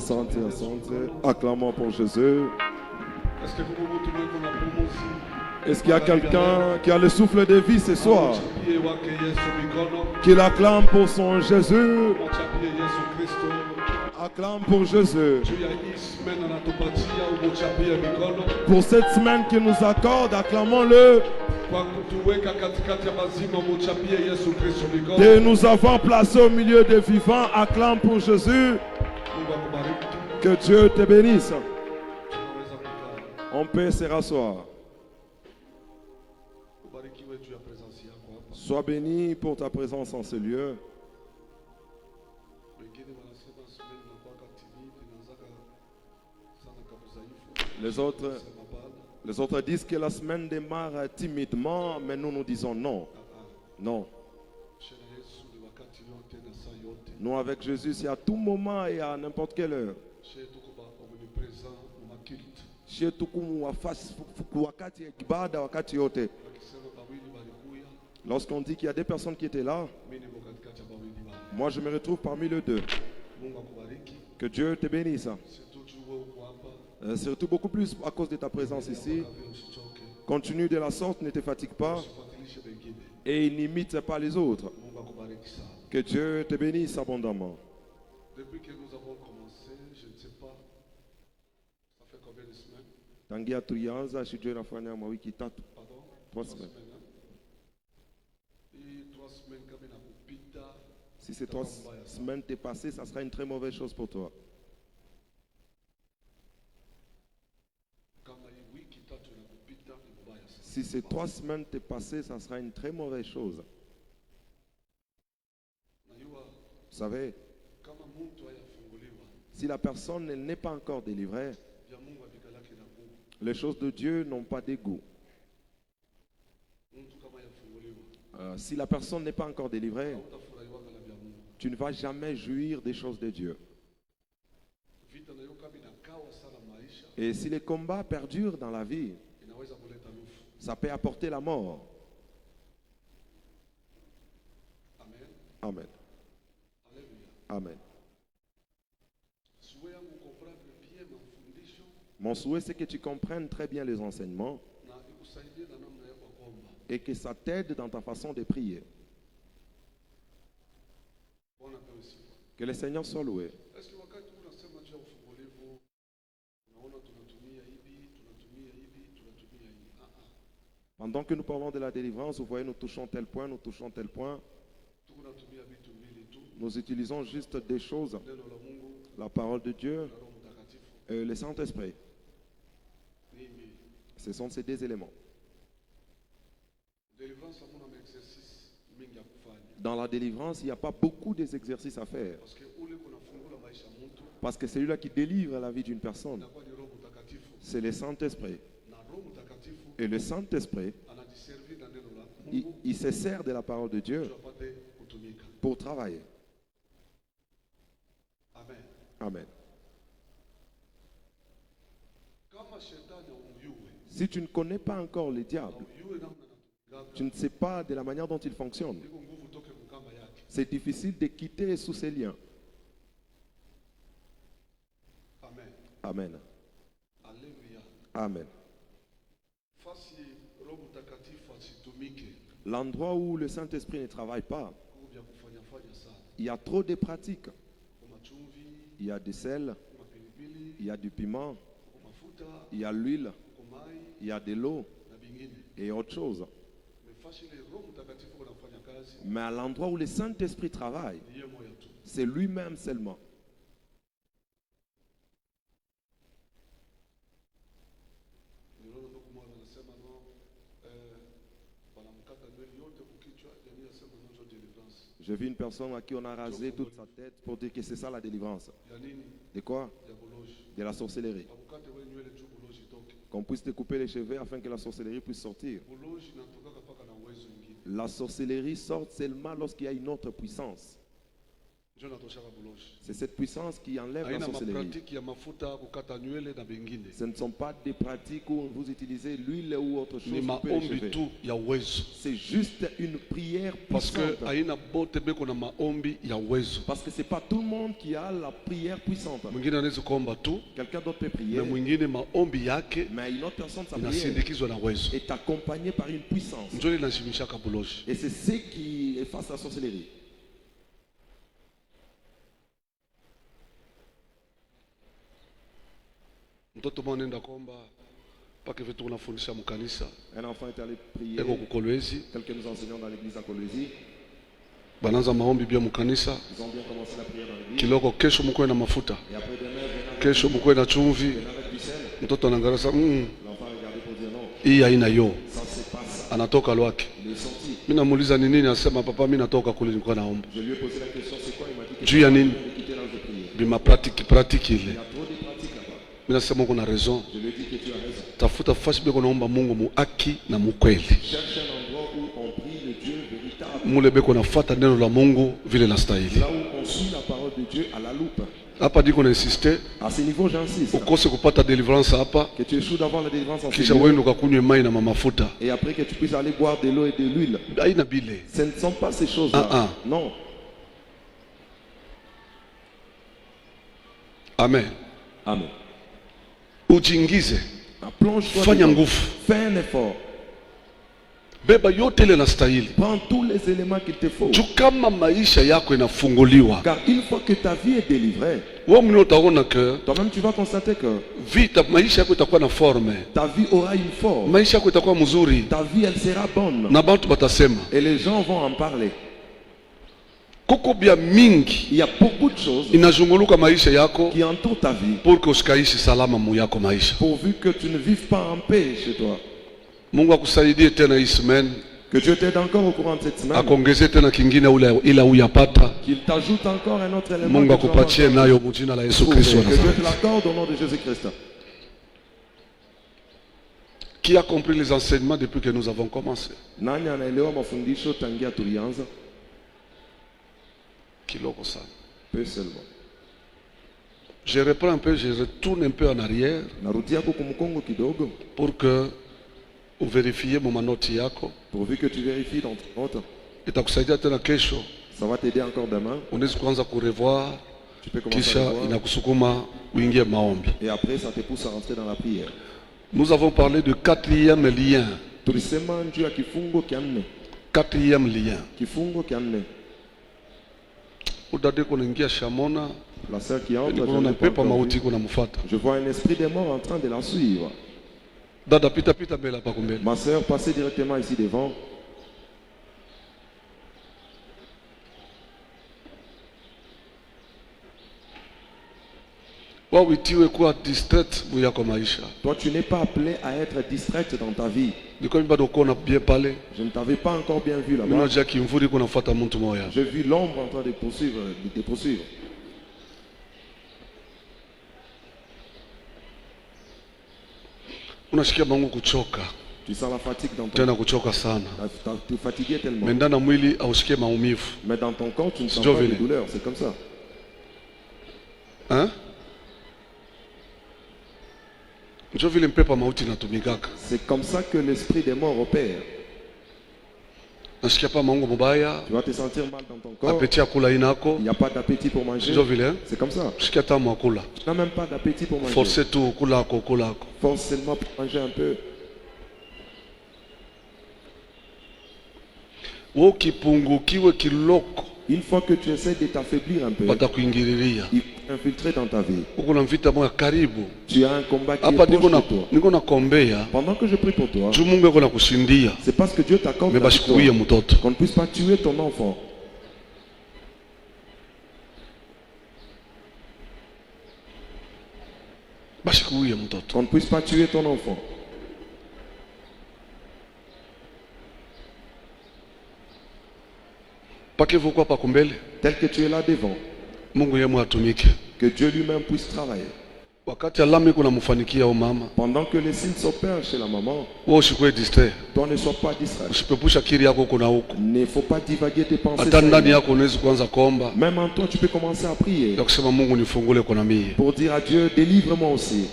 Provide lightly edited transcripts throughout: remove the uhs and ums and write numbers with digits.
Asante, asante. Acclamons pour Jésus. Est-ce qu'il y a quelqu'un qui a le souffle de vie ce soir? Qui l'acclame pour son Jésus. Acclame pour Jésus. Pour cette semaine qu'il nous accorde, acclamons-le. De nous avoir placés au milieu des vivants, acclame pour Jésus. Que Dieu te bénisse. On peut se rasseoir. Sois béni pour ta présence en ce lieu. Les autres disent que la semaine démarre timidement, mais nous disons non. Non. Nous, avec Jésus, c'est à tout moment et à n'importe quelle heure. Lorsqu'on dit qu'il y a des personnes qui étaient là, moi je me retrouve parmi les deux. Que Dieu te bénisse. Surtout beaucoup plus à cause de ta présence ici. Continue de la sorte, ne te fatigue pas et n'imite pas les autres. Que Dieu te bénisse abondamment. Depuis que nous avons commencé, je ne sais pas, ça fait combien de semaines? Tangia tulianza sijui nafanya mawiki tatu. Pardon? 3 semaines. Et 3 semaines kama inakupita. Si ces 3 semaines t'est passé, ça sera une très mauvaise chose pour toi. Si ces 3 semaines t'est passé, ça sera une très mauvaise chose. Vous savez, si la personne n'est pas encore délivrée, les choses de Dieu n'ont pas d'égout. Si la personne n'est pas encore délivrée, tu ne vas jamais jouir des choses de Dieu. Et si les combats perdurent dans la vie, ça peut apporter la mort. Amen. Amen. Mon souhait, c'est que tu comprennes très bien les enseignements et que ça t'aide dans ta façon de prier. Que le Seigneur soit loué. Pendant que nous parlons de la délivrance, vous voyez, nous touchons tel point, nous touchons tel point. Nous utilisons juste des choses, la parole de Dieu et le Saint-Esprit. Ce sont ces 2 éléments. Dans la délivrance, il n'y a pas beaucoup d'exercices à faire. Parce que celui-là qui délivre la vie d'une personne, c'est le Saint-Esprit. Et le Saint-Esprit, il se sert de la parole de Dieu pour travailler. Amen. Si tu ne connais pas encore le diable, tu ne sais pas de la manière dont il fonctionne, c'est difficile de quitter sous ces liens. Amen. Amen. L'endroit où le Saint-Esprit ne travaille pas, il y a trop de pratiques. Il y a du sel, il y a du piment, il y a l'huile, il y a de l'eau et autre chose. Mais à l'endroit où le Saint-Esprit travaille, c'est lui-même seulement. J'ai vu une personne à qui on a rasé toute sa tête pour dire que c'est ça la délivrance. De quoi? De la sorcellerie. Qu'on puisse te couper les cheveux afin que la sorcellerie puisse sortir. La sorcellerie sort seulement lorsqu'il y a une autre puissance. C'est cette puissance qui enlève la sorcellerie. Ce ne sont pas des pratiques où vous utilisez l'huile ou autre chose. C'est juste une prière puissante. Parce que ce n'est pas tout le monde qui a la prière puissante. Quelqu'un d'autre peut prier, mais une autre personne, sa prière est accompagnée par une puissance. Et c'est ce qui efface la sorcellerie. Un enfant est allé prier, tel que nous enseignons dans l'église à Kolwezi. Ils ont bien commencé la prière dans l'église. Et après demain, Kesho mkwe na chumvi. avec du sel. Mtoto anaangalia L'enfant a regardé pour dire non. hii haina yo. Ça c'est pas ça. Anatoka lwake. Il est sorti. Mimi namuuliza ni nini, anasema papa mimi natoka kule nilikuwa naomba. Je lui ai posé la question, c'est quoi? Il m'a dit que Juu ya nini? de quitter l'âge de prière. Bima pratique Il ile. y a trop de pratiques là-bas. Mimi nasema uko na raison. Je lui ai dit que tu as raison. Tafuta fasi beko naomba Mungu mu haki na mu kweli. Cherche un endroit où on prie le Dieu véritable. Mule beko nafuata neno la Mungu vile la stahili. Là où on suit la parole de Dieu à la loupe. Hapa diko na insister À ce niveau, j'insiste. ukose kupata deliverance hapa, Que tu échoues d'avoir la délivrance en ce kisha lieu. wewe ukakunywe mai na mafuta. Et après que tu puisses aller boire de l'eau et de l'huile. Haina bile. Ce ne sont pas ces choses-là. Non. Amen. Amen. Ujingize. Plonge-toi Fanya dedans. nguvu. Fais un effort. Beba yote ile na stahili. Prends tous les éléments qu'il te faut. Juu kama maisha yako inafunguliwa, Car une fois que ta vie est délivrée, wewe mwenyewe utaona que toi-même tu vas constater que vita maisha yako itakuwa na forme. ta vie aura une forme. Maisha yako itakuwa mzuri Ta vie, elle sera bonne. na bantu batasema. Et les gens vont en parler. Kuko bia mingi Il y a beaucoup de choses inazunguluka maisha yako qui entourent ta vie, pour que usikaishi salama mu yako maisha. pourvu que tu ne vives pas en paix chez toi. Mungu akusaidie tena hii semaine, Que Dieu t'aide encore au courant de cette semaine. akuongezee tena kingine ila uyapata. Qu'il t'ajoute encore un autre élément. Mungu que tu vas akupatie encore nayo mu jina la Yesu trouver. Kristo wa Que Dieu te Nazareti. l'accorde au nom de Jésus-Christ. Qui a compris les enseignements depuis que nous avons commencé? Nani anaelewa mafundisho tangia tulianza? Kiloko sana. Peu seulement. Je reprends un peu, je retourne un peu en arrière Narudia kumkongo kidogo, pour que vous vérifiez mon manoti yako. pourvu que tu vérifies dans ton note. Itakusaidia tena kesho. Ça va t'aider encore demain. Unaweza kuanza kurevoir Tu peux commencer kisha à le voir. inakusukuma uingie maombi. Et après, ça te pousse à rentrer dans la prière. Nous avons parlé du quatrième lien. Tulisema juu ya kifungo kia nne. Quatrième lien. Kifungo kia nne. Udade kunaingia Shamona, La sœur qui entre, je kuna n'ai pas pepo encore mauti vu. kunamfuata. Je vois un esprit des morts en train de la suivre. Dada pita mbele hapa kumbele. Ma sœur, passez directement ici devant. Wewe uitiwe kuwa distraite mu yako maisha. Toi, tu n'es pas appelé à être distraite dans ta vie. Niko bado kona bien pale. Je ne t'avais pas encore bien vu Mimi là-bas. najua kimvuri kunafuata mtu moya. J'ai vu l'ombre en train de poursuivre, de te poursuivre. Unashikia Mungu kuchoka. Tu sens la fatigue dans ton Tena kuchoka sana. Tu es fatigué tellement. Mais ndani ya mwili ausikie maumivu. Mais dans ton corps, tu ne sens Sio pas de vile. douleur. C'est comme ça. Hein? Ndio vile mpepo mauti natumikaka. C'est comme ça que l'esprit des morts opère. Nasikia pa maungo mubaya, Tu vas te sentir mal dans ton corps. appétit ya kula inako. Il n'y a pas d'appétit pour manger. Ndio vile. C'est comme ça. Sikia tamu ya kula. Tu n'as même pas d'appétit pour manger. Force tu kulako. Force seulement pour manger un peu. Wewe ukipungukiwe kiloko, Une fois que tu essaies de t'affaiblir un peu, watakuingililia. il faut infiltrer dans ta vie. Uko na vita moja karibu. Tu as un combat qui Hapa est proche de toi. niko na kombea. Pendant que je prie pour toi, Juu Mungu yuko na kushindia. c'est parce que Dieu t'accorde Mais la victoire. bashikuie mtoto. Qu'on ne puisse pas tuer ton enfant. Bashikuie mtoto. Qu'on ne puisse pas tuer ton enfant. Pake vukwa pakumbele. Tel que tu es là devant. Mungu yeye atumike. Que Dieu lui-même puisse travailler. wakati alama kuna mfanikia au mama, pendant que les signes s'opèrent chez la maman, wewe usikue distrait, toi ne sois pas distrait. usipepusha akili yako kuna huko. Ne faut pas divaguer tes pensées. Hata ndani yako unaweza kuanza kuomba, Même en toi, tu peux commencer à prier ya kusema Mungu nifungule kwa mimi, pour dire à Dieu, délivre-moi aussi.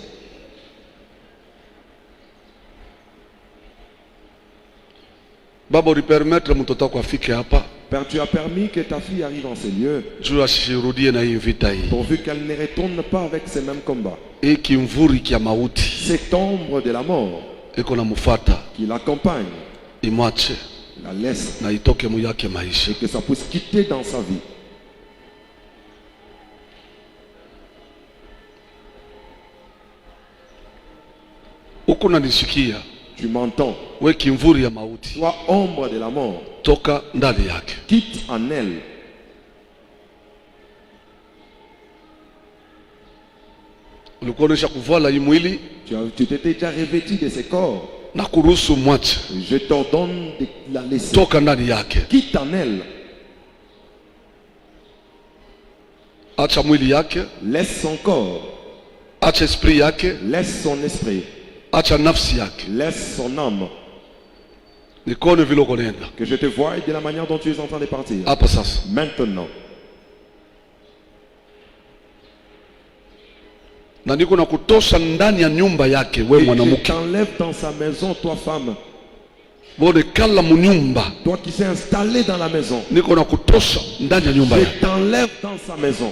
Baba ulipermettre mtoto wako afike hapa, Père, tu as permis que ta fille arrive en ces lieux, juu asirudie na hii vita hii, pourvu qu'elle ne retourne pas avec ces mêmes combats. hii kimvuri kia mauti Cette ombre de la mort iko na mfuata, qui l'accompagne, imwache la laisse na itoke mu yake maisha. et que ça puisse quitter dans sa vie. Huko nanisikia Tu m'entends? we kimvuri ya mauti, Toi, ombre de la mort, toka ndani yake. quitte en elle. Ulikuwa unaisha kuvala hii mwili Tu t'étais déjà revêtu de ces corps. na kuruhusu mwache, Je t'ordonne de la laisser. toka ndani yake. Quitte en elle. Acha mwili yake, Laisse son corps. acha esprit yake, Laisse son esprit. acha nafsi yake. Laisse son âme. Nikone vile uko nenda Que je te voie de la manière dont tu es en train de partir. hapa sasa. Maintenant. Na niko na kutosha ndani ya nyumba yake, we Et je mwanamke t'enlève dans sa maison, toi femme. bone kala munyumba, Toi qui s'est installé dans la maison. niko na kutosha ndani ya nyumba Je yake. t'enlève dans sa maison.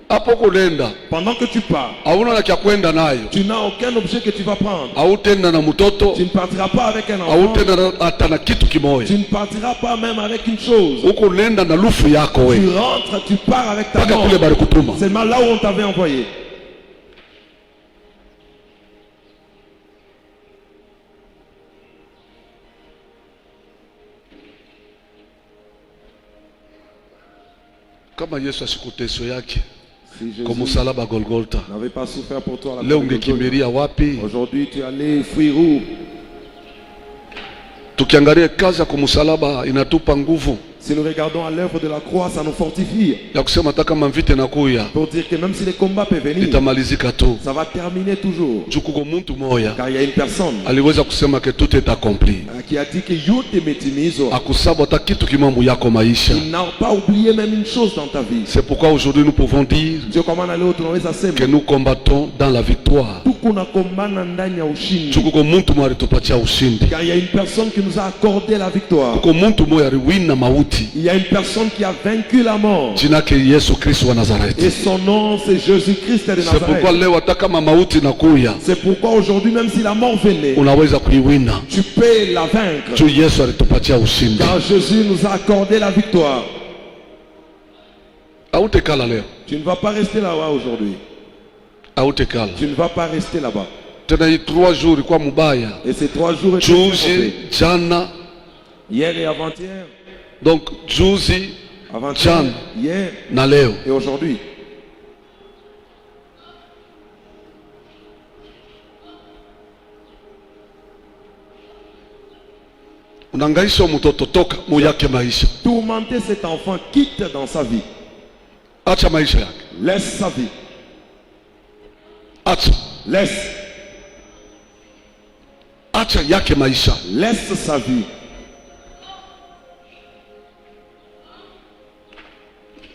Hapo uko nenda, Pendant que tu pars, hauna na kya kwenda nayo, tu n'as aucun objet que tu vas prendre. hautenda na mtoto, Tu ne partiras pas avec un enfant. hautenda hata na kitu kimoja. Tu ne partiras pas même avec une chose. Uko nenda na lufu yako Tu we, rentres, tu pars avec ta mpaka mort. kule bali kutuma. C'est là où on t'avait envoyé. Kama Yesu asikuteso yake Si kwa Jésus msalaba Golgotha, n'avait pas souffert pour toi, à la leo croix de Golgotha, ungekimbilia wapi? aujourd'hui tu es allé fuir où? Tukiangalia kazi ya kumsalaba inatupa nguvu Si nous regardons à l'œuvre de la croix, ça nous fortifie. ya kusema hata kama vita inakuya Pour dire que même si les combats peuvent venir, itamalizika tu. ça va terminer toujours. Juu kuko muntu moya Car il y a une personne aliweza kusema ke tout est accompli, qui a dit que yote metimizo. akusabu hata kitu kimoja yako maisha. Il n'a pas oublié même une chose dans ta vie. C'est pourquoi aujourd'hui nous pouvons dire Dieu commande à l'autre, on que nous combattons dans la victoire. tukuna kombana ndani ya ushindi. Juu kuko muntu moya alitupatia ushindi, Car il y a une personne qui nous a accordé la victoire. kuko muntu moya aliwina mauti, Il y a une personne qui a vaincu la mort. jina ke Yesu Kristo wa Et Nazareti. son nom, c'est Jésus-Christ de C'est pourquoi Nazareth. leo hata kama mauti nakuya, C'est pourquoi aujourd'hui, même si la mort venait, unaweza kuiwina tu peux la vaincre. juu Yesu alitupatia ushindi. Car Jésus nous a accordé la victoire. Hautekala leo, Tu ne vas pas rester là-bas aujourd'hui. hautekala Tu ne vas pas rester là-bas. tena. Hii 3 jours ilikuwa mubaya, Et ces 3 jours étaient juzi, mauvais. jana. Hier et avant-hier. Donc juzi, Avant-hier, jana hier na leo. et aujourd'hui. Unangaisha mtoto, toka mu yake maisha, Tourmenter cet enfant, quitte dans sa vie. acha maisha yake, Laisse sa vie. acha Laisse. acha yake maisha. Laisse sa vie.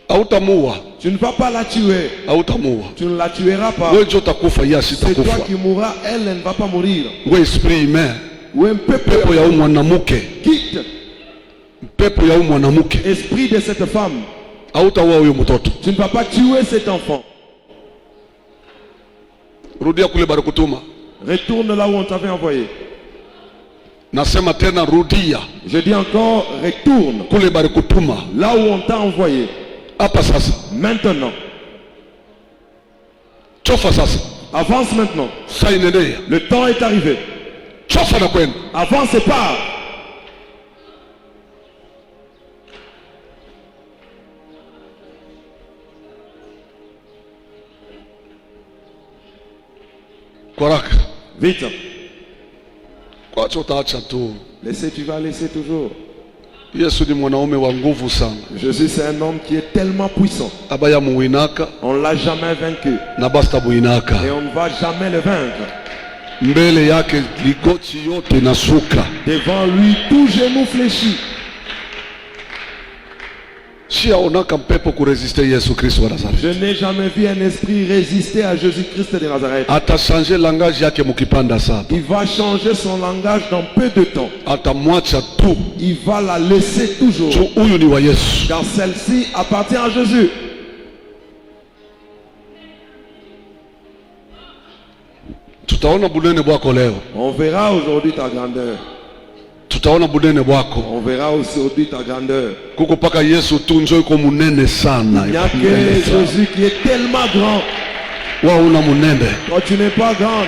Hautamuua, Tu ne vas pas la tuer. hautamuua. Tu ne la tueras pas. Wewe ndio utakufa, yeye C'est toi asitakufa. qui mourras, elle ne va pas mourir. Wewe esprit humain, Ou un peuple pepo ya huyu mwanamke, quitte pepo ya huyu mwanamke, esprit de cette femme. hautaua huyo mtoto. Tu ne vas pas tuer cet enfant. Rudia kule barikutuma. Retourne là où on t'avait envoyé. Nasema tena rudia Je dis encore, retourne kule barikutuma. là où on t'a envoyé. Hapa sasa, Maintenant. chofa sasa, Avance maintenant. saa inaendelea, Le temps est arrivé. chofa na kwenda. Avance et pars. Kwa haraka, Vite. kwacha utaacha tu. Laissez, tu vas laisser toujours. Yesu ni mwanaume wa nguvu sana. Jésus c'est un homme qui est tellement puissant. Abaya muinaka. On l'a jamais vaincu. Na basta muinaka. Et on ne va jamais le vaincre. Mbele yake ligoti yote nasuka. Devant lui tout genou fléchit. Je n'ai jamais vu un esprit résister à Jésus-Christ de Nazareth. Il va changer son langage dans peu de temps. Il va la laisser toujours. Car celle-ci appartient à Jésus. On verra aujourd'hui ta grandeur. On verra aujourd'hui ta grandeur. Il n'y a que Jésus qui est tellement grand. Toi tu n'es pas grand.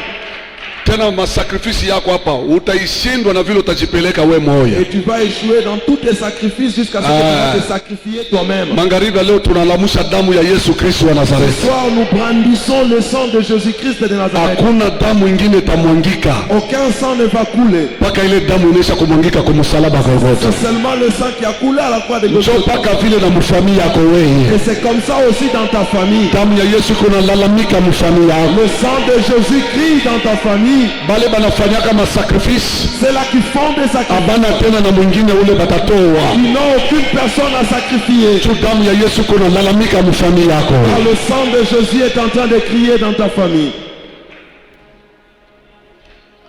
Tena masakrifisi yako hapa utaishindwa na vile utajipeleka wewe moyo. Et tu vas échouer dans tous tes sacrifices jusqu'à ce que tu vas te sacrifier toi-même. Magharibi leo tunalamusha damu ya Yesu Kristo wa Nazareth. Ce soir nous brandissons le sang de Jésus-Christ de Nazareth. Hakuna damu nyingine itamwangika. Aucun sang ne va couler. Paka ile damu inaisha kumwangika kwa msalaba Golgotha. C'est seulement le sang qui a coulé à la croix de Golgotha. Paka vile na mfamii yako wewe. Et c'est comme ça aussi dans ta famille. Damu ya Yesu kuna lalamika mfamii yako. Le sang de Jésus crie dans ta famille. Bale banafanya kama sacrifice. C'est là qui font des sacrifices. Abana tena na mwingine ule batatoa. Ils n'ont aucune personne à sacrifier. Tu damu ya Yesu kuna lalamika mfamii yako. Car le sang de Jésus est en train de crier dans ta famille.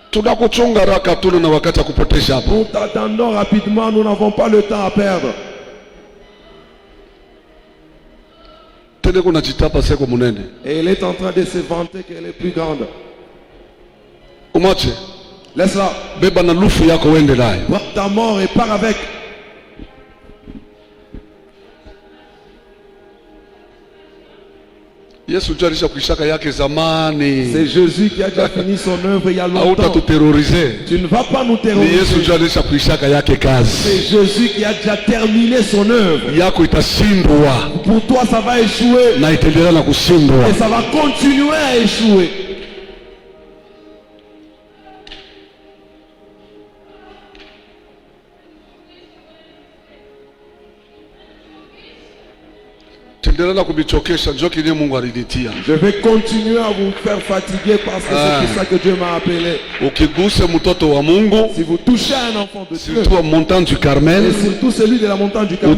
Tunakuchunga raka tuna na wakati ya kupotesha hapo. Nous t'attendons rapidement, nous n'avons pas le temps à perdre. Tene kuna jitapa seko munene. Et elle est en train de se vanter qu'elle est plus grande. Umache. Laisse-la. Beba na lufu yako wende nayo. Prends ta mort et pars avec. Yesu alisha kuishaka yake zamani. C'est Jésus qui a déjà fini son œuvre il y a longtemps. Tu ne vas pas nous terroriser. Yesu alisha kuishaka yake kazi. C'est Jésus qui a déjà terminé son œuvre. Yako itashindwa. Pour toi ça va échouer. Na itaendelea na kushindwa. Et ça va continuer à échouer. Je vais continuer à vous faire fatiguer parce que c'est pour ça que Dieu m'a appelé. Si vous touchez un enfant de Dieu, surtout montagne du Carmel, et surtout celui de la montagne du Carmel,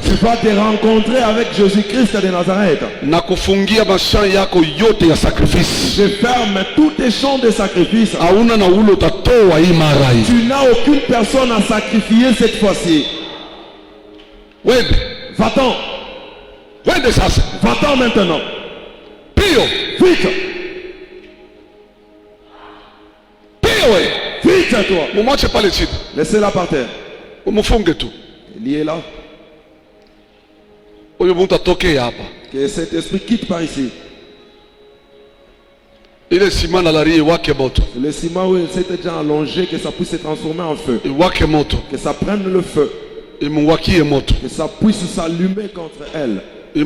tu vas te rencontrer avec Jésus-Christ de Nazareth. Je ferme tous tes champs de sacrifice. Tu n'as aucune personne à sacrifier cette fois-ci. Va-t'en. Va-t'en maintenant. Pio. Vite. Vite à toi. Laissez-la par terre. Liez-la. Que cet esprit quitte par ici. Le ciment où il s'était déjà allongé, que ça puisse se transformer en feu. Que ça prenne le feu. Que ça puisse s'allumer contre elle. Que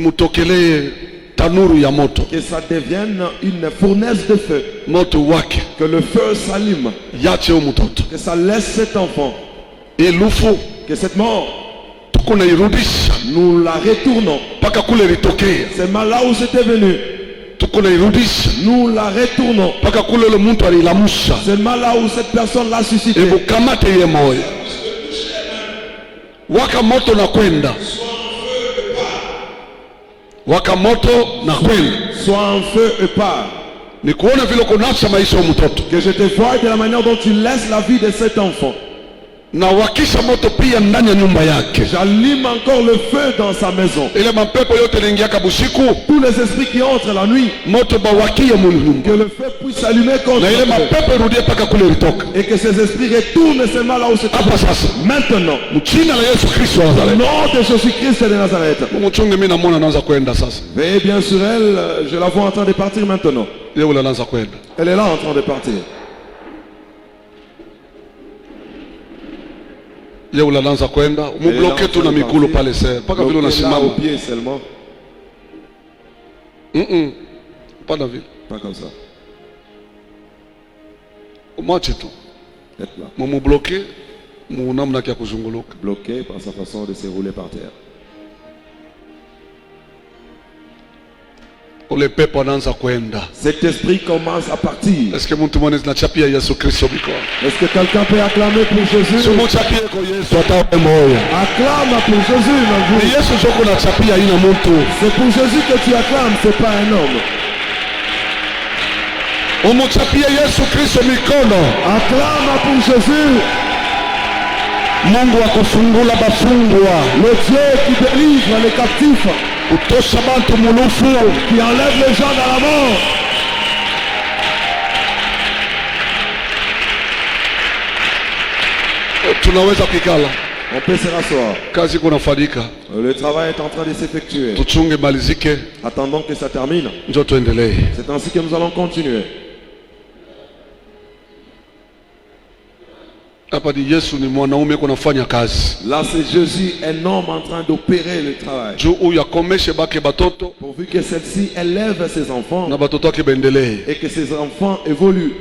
ça devienne une fournaise de feu. Que le feu s'allume. Que ça laisse cet enfant. Que cette mort, nous la retournons. C'est mal là où c'était venu. Nous la retournons. C'est mal là où cette personne l'a suscité. Waka moto na kwenda. Waka moto na kwenda. Sois en feu et pars. Ni kuona vile kunasha maisha ya mtoto. Que je te vois de la manière dont tu laisses la vie de cet enfant. Na wakisha moto pia ndani ya nyumba yake. J'allume encore le feu dans sa maison. Ile mapepo yote yanaingia kabusiku. Tous les esprits qui entrent la nuit. Moto bawakie que le feu puisse s'allumer contre. Na ile mapepo irudie paka kule ilitoka. Et que ces esprits retournent seulement là où c'est. Hapa sasa. Maintenant. Mjina la Yesu Kristo wa Nazareth. Au nom de Jésus-Christ de Nazareth. Mchunge mimi namuona anaanza kwenda sasa. Veillez bien sur elle, je la vois en train de partir maintenant. Yeye anaanza kwenda. Elle est là en train de partir. Yeye unaanza kwenda, umubloke tu na mikulu pale sasa. Paka vile unasimama. Au pied seulement. Pas dans ville. Pas comme ça. Mwache tu. Être là. Mumubloke, Munamna kia kuzunguluka. bloqué par sa façon de se rouler par terre. Ule pepo anaanza kwenda. Cet esprit commence à partir. Est-ce que mtu mmoja anachapia Yesu Kristo mikono? Est-ce que quelqu'un peut acclamer pour Jésus? Sumuchapie kwa Yesu atawe moyo. Acclame pour Jésus, mon Ni Dieu. Yesu soko na chapia ina mtu. C'est pour Jésus que tu acclames, c'est pas un homme. Umuchapie Yesu Kristo mikono. Acclame pour Jésus, Mungu akufungula bafungwa. le Dieu qui délivre les captifs, Utosha bantu mulufu. qui enlève les gens dans la mort. Tunaweza kikala. On peut se rasseoir. Kazi kunafanyika. Le travail est en train de s'effectuer. Tuchunge malizike. Attendons que ça termine. Njoo tuendelee. C'est ainsi que nous allons continuer. Hapa ni Yesu ni mwanaume kunafanya kazi. Là, c'est Jésus, un homme en train d'opérer le travail. Juu huyu akomeshe bake batoto Pourvu que celle-ci élève ses enfants na batoto wake bendelee. et que ses enfants évoluent.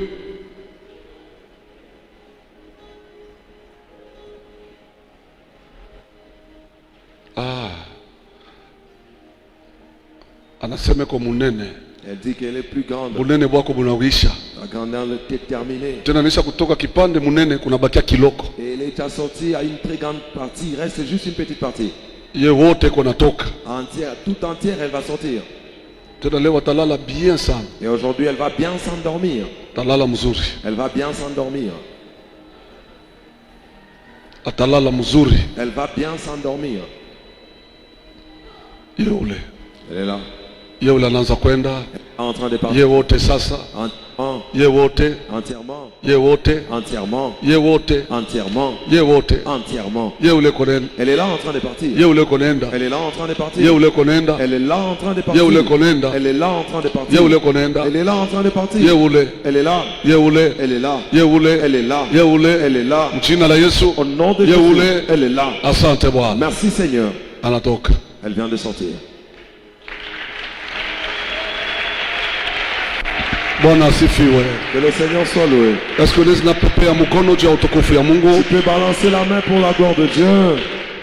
Anasema kwa munene. Elle dit qu'elle est plus grande. Munene bwako bunawisha. La grandeur est terminée. Tena nisha kutoka kipande munene kunabakia kiloko. Et elle est assortie à une très grande partie. Il reste juste une petite partie. Ye wote kunatoka. Entière, tout entière, elle va sortir. Tena leo atalala bien sana. Et aujourd'hui, elle va bien s'endormir. Atalala mzuri. Elle va bien s'endormir. Atalala mzuri. Elle va bien s'endormir. Ye ule. Elle est là. Ye ule anaanza kwenda. En train de Ye partir. wote sasa. Entièrement. Ye wote. Entièrement. Ye wote. Entièrement. Ye wote. Entièrement. Ye wote. Entièrement. Ye ule konenda. Elle est là en train de partir. Ye ule konenda. Elle est là en train de Ye partir. ule konenda. Elle est là en train de Ye partir. ule konenda. Elle est là en train de Ye partir. ule konenda. Elle est là en train de Ye partir. ule. Elle est là. Ye ule. Elle est là. Ye ule. Elle est là. Ye ule. Elle est là. Mjina la Yesu. Au nom de Ye Jésus, ule. elle est là. Asante Bwana. Merci Seigneur. Anatoka. Elle vient de sortir. Bwana asifiwe. Que le Seigneur soit loué. Est-ce que unaweza napepea mkono juu ya utukufu ya Mungu? Tu peux balancer la main pour la gloire de Dieu.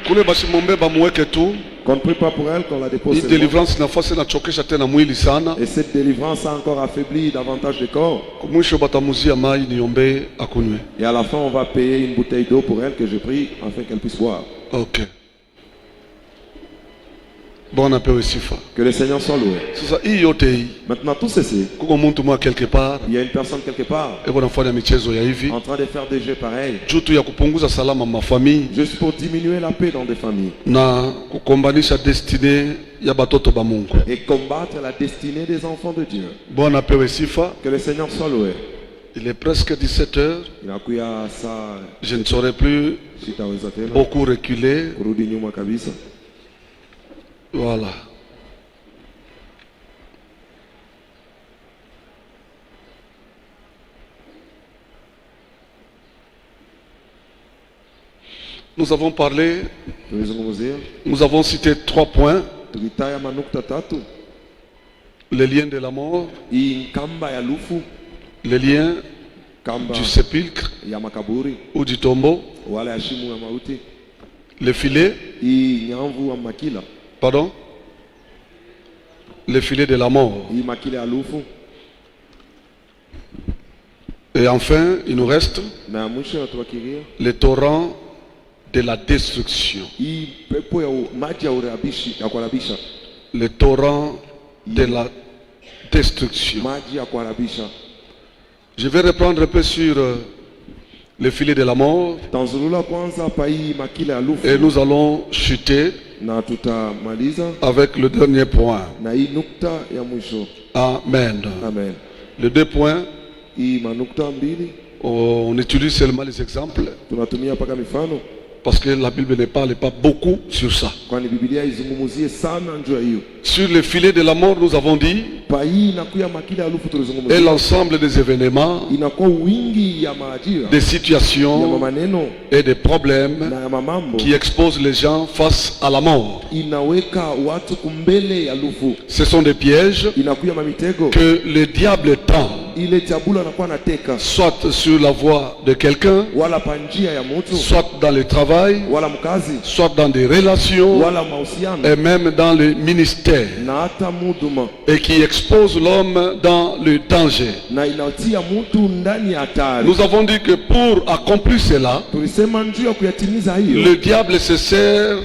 Kule basi mombe bamuweke tu. Qu'on ne prie pas pour elle, qu'on la dépose Hii seulement. deliverance inafasi inachokesha tena mwili sana. Et cette délivrance a encore affaibli davantage le corps. Mwisho batamuzia mai niombe akunywe. Et à la fin, on va payer une bouteille d'eau pour elle que je prie afin qu'elle puisse boire. Okay. Bwana apewe sifa. Que le Seigneur soit loué. Sasa hii yote hii Maintenant, tout ceci, kuko mtu mwa quelque part il y a une personne quelque part eko nafanya michezo ya hivi en train de faire des jeux pareils, juu tu ya kupunguza salama mafamii juste pour diminuer la paix dans des familles na kukombanisha destiny ya batoto ba Mungu. et combattre la destinée des enfants de Dieu. Bwana apewe sifa. Que le Seigneur soit loué. Il est presque 17h. Inakuya saa Je ne saurais plus sitaweza tena beaucoup reculer. kurudi nyuma kabisa. Voilà. Nous avons parlé, Tulizungumzia nous avons cité 3 points. tulitaya manukta tatu. Les liens de la mort, Hii kamba ya lufu, les liens kamba du sépulcre ya makaburi ou du tombeau, wala ya shimo ya mauti, les filets, hii nyamvu wa makila, pardon, les filets de la mort. hii makila ya lufu, Et enfin, il nous reste na ya mwisho natubakiria les torrents de la destruction. hii pepo ya maji ya urabishi ya kuharabisha, Les torrents de la destruction. maji ya kuharabisha. Je vais reprendre un peu sur les filets de la mort Tanzulula kwanza pa hii makila ya lufu et nous allons chuter na tutamaliza avec le dernier point. na hii nukta ya mwisho. Amen. Amen. Les 2 points, Hii manukta mbili on utilise seulement les exemples tunatumia paka mifano, parce que la Bible ne parle pas beaucoup sur ça. kwani Biblia izungumuzie sana njoo ya hiyo. Sur les filets de la mort, nous avons dit, Pa hii inakuya makila ya lufu et tulizungumzia, l'ensemble des événements, inakuwa wingi ya maajira des ya situations maneno et des problèmes na ya mamambo qui exposent les gens face à la mort. inaweka watu kumbele ya lufu, Ce sont des pièges inakuya mamitego que le diable tend ile diabolo anakuwa anateka soit sur la voie de quelqu'un, wala pa njia ya mtu soit dans le travail, wala mkazi soit dans des relations, wala mahusiano et même dans le ministère, na hata muduma, et qui expose l'homme dans le danger. na inatia mtu ndani ya hatari. Nous avons dit que pour accomplir cela, Tulisema njia ya kuyatimiza hiyo le diable se sert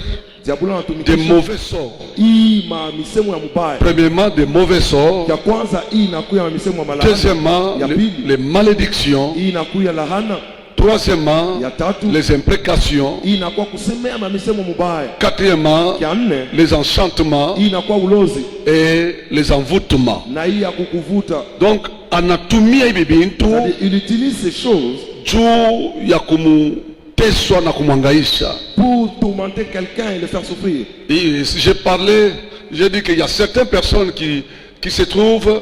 diabolo de anatumikisha mauvais sorts. hii misemo ya mubaya. Premièrement, de mauvais sorts. Ya kwanza hii inakuya na misemo ya malahana. Deuxièmement, Ya pili les malédictions. hii inakuya lahana. Troisièmement, Ya tatu les imprécations. hii inakuwa kusemea mamisemo mubaya. Quatrièmement, Ya nne les enchantements hii inakuwa ulozi et les envoûtements. na hii ya kukuvuta. Donc, anatumia hivi bintu C'est-à-dire, il utilise ces choses juu ya kumuteswa na kumwangaisha. pour tourmenter quelqu'un et le faire souffrir. Et j'ai dit qu'il y a certaines personnes qui se trouvent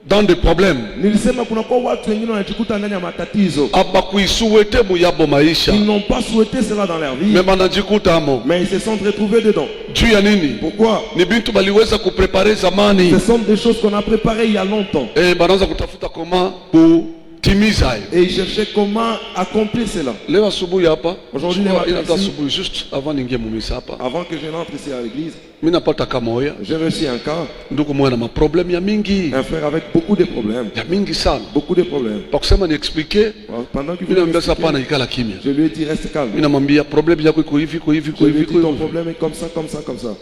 dans des problèmes. Nilisema kuna kwa watu wengine wanajikuta ndani ya matatizo. Abakuisuwete muyabo maisha. Ils n'ont pas souhaité cela dans leur vie, Mais banajikuta amo. mais ils se sont retrouvés dedans. Juu ya nini? Pourquoi? Ni bintu baliweza kuprepare zamani. Ce sont des choses qu'on a préparées il y a longtemps. Banaanza kutafuta koma kutimiza hayo. Et ils cherchaient comment accomplir cela. Leo asubuhi hapa, Aujourd'hui, leo ila ici, asubuhi juste avant ningie mumisa hapa. avant que je n'entre ici à l'église, Mimi napata kama moya. j'ai reçu un cas, Ndugu mwana na maproblem ya mingi. un frère avec beaucoup de problèmes. Ya mingi sana. Beaucoup de problèmes. Kwa kusema ni expliquer, Pendant qu'il mimi namwambia voulait sasa hapana m'expliquer, ikala kimya. je lui ai dit reste calme. Mimi namwambia problem yako iko hivi, iko hivi, Je iko lui ai hivi, dit iko ton hivi. problème est comme ça, comme ça, comme ça.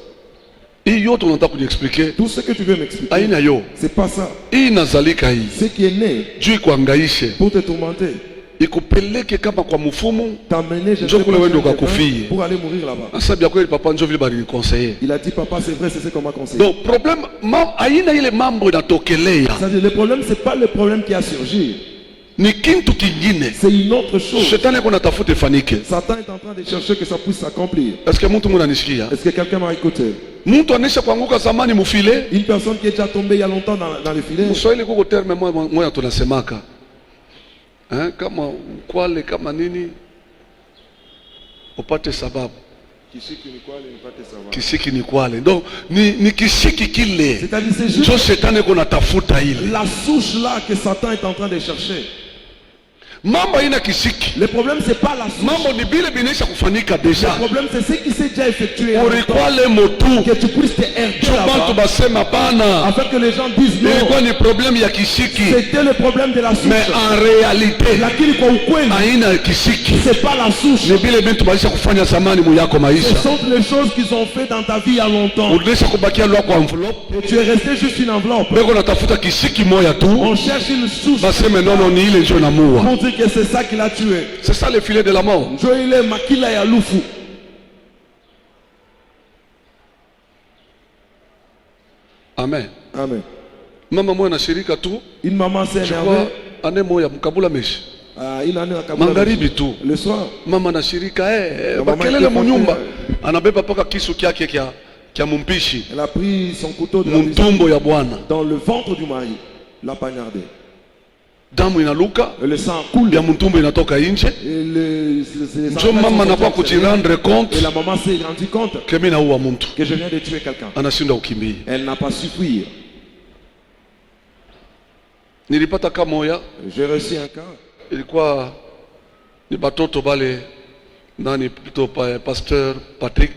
Hii yote unataka kuniexpliquer. Tout ce que tu veux m'expliquer, Haina yo. c'est pas ça. Hii inazalika hii. Ce qui est né Juu ikuangaishe. pour te tourmenter, Ikupeleke kama kwa mfumu. t'amener, je Njoo sais kule pas, wewe ndio chez un ukakufie. devin pour aller mourir là-bas. Sasa bia kweli papa njoo vile bali ni conseiller. Il a dit papa, c'est vrai, c'est ce qu'on m'a conseillé. Donc problem haina ile mambo inatokelea. C'est-à-dire, le problème, c'est pas le problème qui a surgi, Ni kintu kingine. c'est une autre chose. Shetani yako natafuta ifanike. Satan est en train de chercher que ça puisse s'accomplir. Est-ce que mtu mwana nishikia? Est-ce que quelqu'un m'a écouté? Mtu anisha kuanguka zamani mufile. Une personne qui est déjà tombée il y a longtemps dans le filet. Mswahili kuko terme moja tunasemaka. Kama ukwale kama nini upate sababu. Kishiki ni kwale. Donc ni kishiki kile. C'est-à-dire, c'est juste Ndio shetani kuna tafuta ile. la souche là que Satan est en train de chercher. Mambo haina kishiki. Le problème, c'est pas la souche. Mambo ni bile binesha kufanika Le deja. problème, c'est ce qui s'est déjà effectué. en même temps. Urikwale motu. Que tu puisses te erguer Bantu là-bas, basema bana. afin que les gens disent non. Ilikuwa ni problem ya kishiki. C'était le problème de la souche. Mais en réalité Lakini kwa ukweli, haina kishiki. c'est pas la souche. Ni bile bintu balisha kufanya zamani mu yako Ce maisha. sont les choses qu'ils ont fait dans ta vie il y a longtemps. Ulisha kubakia lwa kwa envelope. Et tu es resté juste une enveloppe. Beko natafuta kishiki moya tu. On cherche une souche Baseme non ni ile ndio namuua. pour dire que c'est ça qui l'a tué. C'est ça le filet de la mort. Njo ile makila ya lufu. Amen. Amen. Mama moja na shirika tu. Une maman s'est Kwa énervée. ane moya mkabula meshi. Une année à Kabula. Magharibi tu. Le soir, Mama na shirika Mama bakelele iko munyumba. kwa- Anabeba paka kisu kyake kya mumpishi. elle a pris son couteau de la cuisine Mtumbo ya Bwana. dans le ventre du mari, l'a poignardé. Damu inaluka. Et le sang coule. Ya mtumbo inatoka nje. Et les Njo entrailles mama sont anakuwa sorties. kujirendre compte Et la maman s'est rendue compte que mimi naua mtu. que je viens de tuer quelqu'un. Anashinda ukimbia. Elle n'a pas su fuir. Nilipata kama moya J'ai reçu un cas. ilikuwa ni batoto bale nani plutôt pasteur Patrick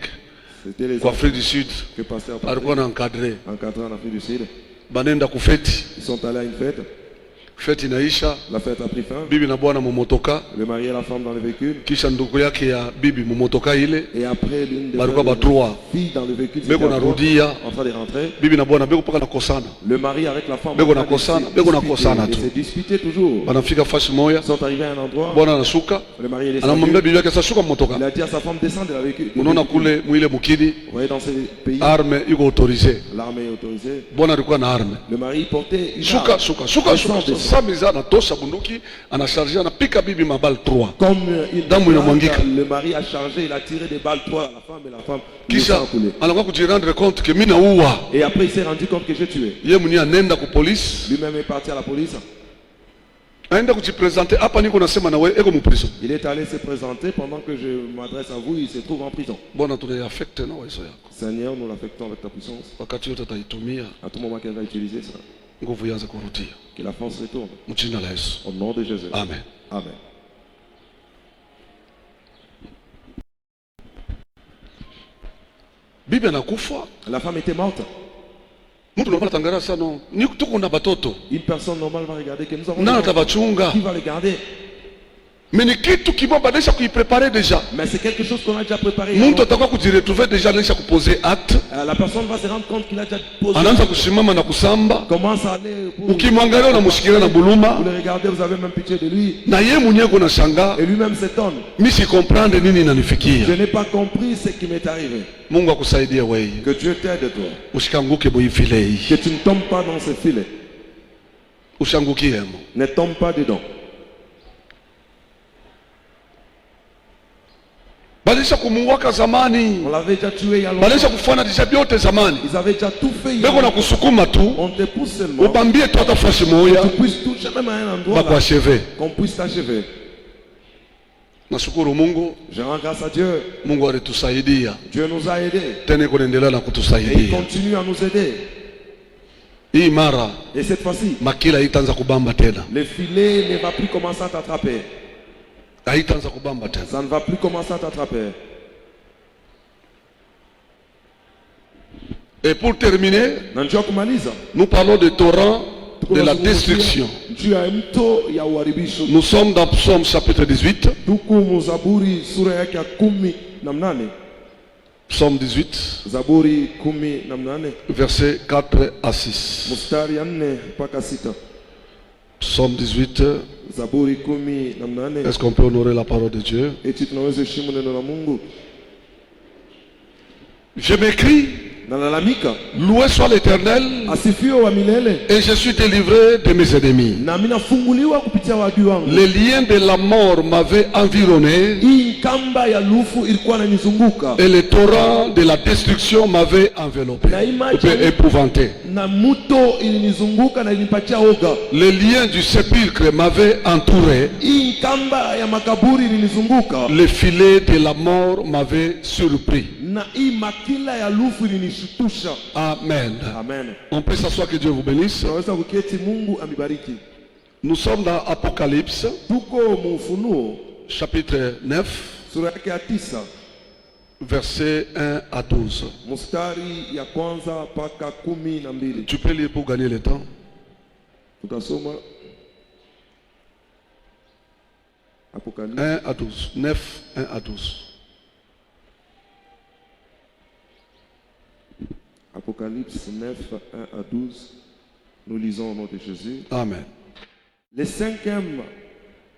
C'était les kwa enfants Afrique du Sud que pasteur Patrick, alikuwa na encadré encadrés en Afrique du Sud. banenda kufeti. Ils sont allés à une fête. Feti inaisha, La fête a pris fin. bibi na bwana mumotoka, Le mari et la femme dans le véhicule. kisha ndugu yake ya bibi mumotoka ile, Et après, l'une des Balikuwa batrua. filles dans le véhicule Beko c'était à droite, narudia. en train de rentrer. bibi na bwana beko paka na kosana. Le mari avec la femme Beko en train de nakosana, se beko disputer. nakosana Et tu. se disputer toujours. Banafika fashi moya, Ils sont arrivés à un endroit. bwana anashuka, Le mari est anamwambia descendu. bibi yake sasa shuka Il mumotoka. a dit à sa femme descend de la véhicule. Unaona kule mwile mukidi Vous voyez, dans ces pays, arme iko autorisé. l'armée est autorisée. Bwana alikuwa na arme. Le mari portait une Shuka arme. shuka shuka Descend, shuka. descend. Samiza anatosha bunduki, anasharjia anapika bibi mabal 3. Comme une Damu inamwangika. le mari a chargé, il a tiré des balles 3 à la femme et la femme le Kisha sang a coulé. anakuwa kujirendre compte que mimi naua. Et après il s'est rendu compte que j'ai tué. Yeye mwenyewe anaenda ku police, Lui-même est parti à la police. aenda kujipresenter hapa, niko nasema na wewe eko mu prison. Il est allé se présenter pendant que je m'adresse à vous, il se trouve en prison. Bwana tunaiaffecte na wezo yako. Seigneur, nous l'affectons avec ta puissance. Wakati yote ataitumia À tout moment qu'elle va utiliser ça. nguvu ianze kurudia Que la force retourne. mjina la Yesu. Au nom de Jésus. Amen. Amen. Bibi anakufa, La femme était morte. mtu normala tangaza sana, ni tuko na batoto Une personne normale va regarder que nous avons. na atabachunga, Qui va les garder? mais ni kitu kibabadisha kuiprepare deja. Mais c'est quelque chose qu'on a déjà préparé. Mtu atakuwa kujiretrouver deja, anaisha kuposer acte, La personne va se rendre compte qu'il a déjà posé. anaanza kusimama na kusamba. Commence à aller. Ukimwangalia unamshikilia na buluma, Vous le regardez, vous avez même pitié de lui. na yeye mwenyewe kuna shanga, Et lui-même s'étonne. mimi si comprendre nini inanifikia. Je n'ai pas compris ce qui m'est arrivé. Mungu akusaidie wewe, Que Dieu t'aide, toi. usikanguke muifile hii, Que tu ne tombes pas dans ce filet. ushangukiemo. Ne tombe pas dedans. Balisha kumuwaka zamani, On l'avait déjà tué il y a longtemps. balisha kufanya deja vyote zamani, Ils avaient déjà tout fait. Il y a beko na longtemps. kusukuma tu On te pousse seulement. ubambie tu hata fashi moya Tu puisses toucher même à un endroit là, bakuacheve. qu'on puisse t'achever. Nashukuru Mungu, Je rends grâce à Dieu. Mungu alitusaidia Dieu nous a aidés. tena kuendelea na Et il kutusaidia. continue à nous aider. Hii mara Et cette fois-ci, makila haitaanza kubamba tena, le filet ne va plus commencer à t'attraper. haitaanza kubamba tena. Ça ne va plus commencer à t'attraper. Et pour terminer, Na njoo kumaliza. nous parlons de torrent de la destruction. Juu ya mto ya uharibifu. Nous sommes dans Psaume chapitre 18, Tuko Zaburi sura yake ya 18. Psaume 18, Zaburi 18 versets 4 à 6. mstari ya 4 mpaka 6. Psaume 18, Zaburi 18. est-ce qu'on peut honorer la parole de Dieu? Eti tunaweza heshimu neno la Mungu. Je m'écris, Nalalamika, loué soit l'Éternel, asifiwe wa milele. et je suis délivré de mes ennemis. Na mimi nafunguliwa kupitia adui wangu. Les liens de la mort m'avaient environné, Hii kamba ya lufu ilikuwa inanizunguka. et les torrents de la destruction m'avaient enveloppé, épouvanté. Na muto ilinizunguka na ilinipatia oga. Les liens du sépulcre m'avaient entouré, Hii kamba ya makaburi ilinizunguka. les filets de la mort m'avaient surpris. Na hii makila ya lufu ilinishutusha. Amen. Amen. On peut s'asseoir, que Dieu vous bénisse. Tunaweza kuketi, Mungu amibariki. Nous sommes dans Apocalypse, Tuko Ufunuo chapitre 9, sura yake ya 9 versets 1 à 12. mstari ya kwanza mpaka 12. Tu peux lire pour gagner le temps. Tutasoma Apocalypse 1 à 12. 9, 1 à 12. Apocalypse 9, 1 à 12. Nous lisons au nom de Jésus. Amen. Le 5e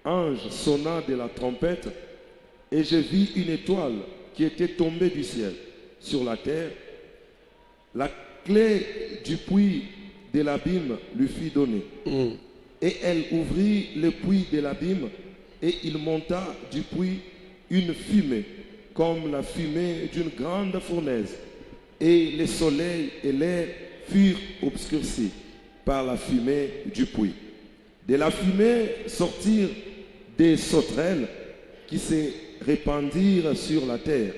ange sonna de la trompette et je vis une étoile qui était tombée du ciel sur la terre. La clé du puits de l'abîme lui fut donnée. Et elle ouvrit le puits de l'abîme et il monta du puits une fumée comme la fumée d'une grande fournaise. Et le soleil et l'air furent obscurcis par la fumée du puits. De la fumée sortirent des sauterelles qui se répandirent sur la terre.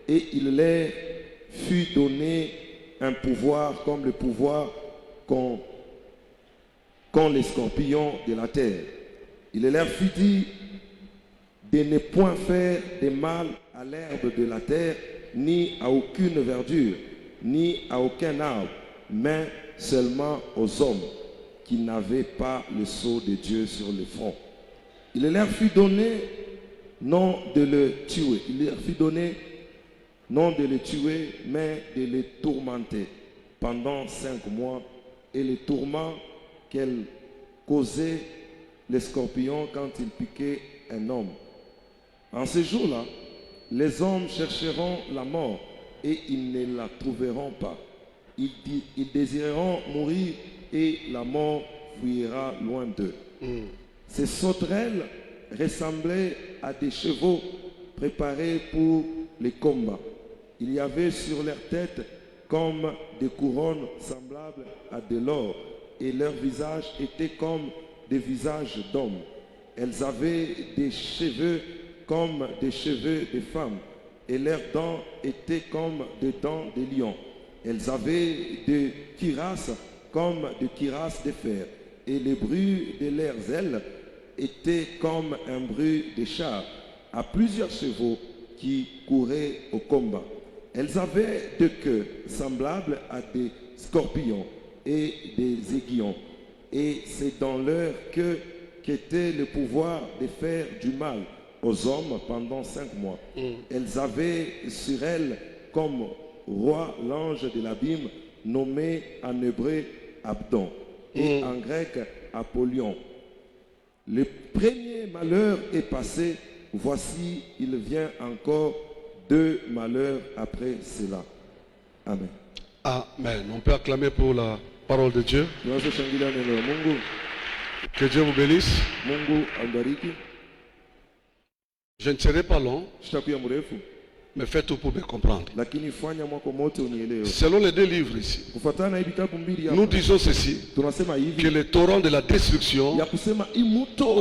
Et il leur fut donné un pouvoir comme le pouvoir qu'ont les scorpions de la terre. Il leur fut dit de ne point faire de mal à l'herbe de la terre, ni à aucune verdure, ni à aucun arbre, mais seulement aux hommes qui n'avaient pas le sceau de Dieu sur le front. Il leur fut donné non de le tuer. Il leur fut donné non de le tuer, mais de le tourmenter pendant 5 mois. Et les tourments qu'elle causait les scorpions quand ils piquaient un homme. En ce jour-là, les hommes chercheront la mort et ils ne la trouveront pas. Ils désireront mourir et la mort fuira loin d'eux. Ces sauterelles ressemblaient à des chevaux préparés pour les combats. Il y avait sur leur tête comme des couronnes semblables à de l'or et leurs visages étaient comme des visages d'hommes. Elles avaient des cheveux comme des cheveux de femmes et leurs dents étaient comme des dents de lions. Elles avaient des cuirasses comme de cuirasses de fer, et le bruit de leurs ailes était comme un bruit de chars à plusieurs chevaux qui couraient au combat. Elles avaient deux queues semblables à des scorpions et des aiguillons, et c'est dans leur queue qu'était le pouvoir de faire du mal aux hommes pendant 5 mois. Elles avaient sur elles comme roi l'ange de l'abîme, nommé en hébreu Abdon et en grec Apollyon. Le premier malheur est passé, voici il vient encore 2 malheurs après cela. Amen. Amen. On peut acclamer pour la parole de Dieu. Que Dieu vous bénisse. Je ne serai pas long, mais faites tout pour me comprendre. Selon les 2 livres ici, nous disons ceci, que le torrent de la destruction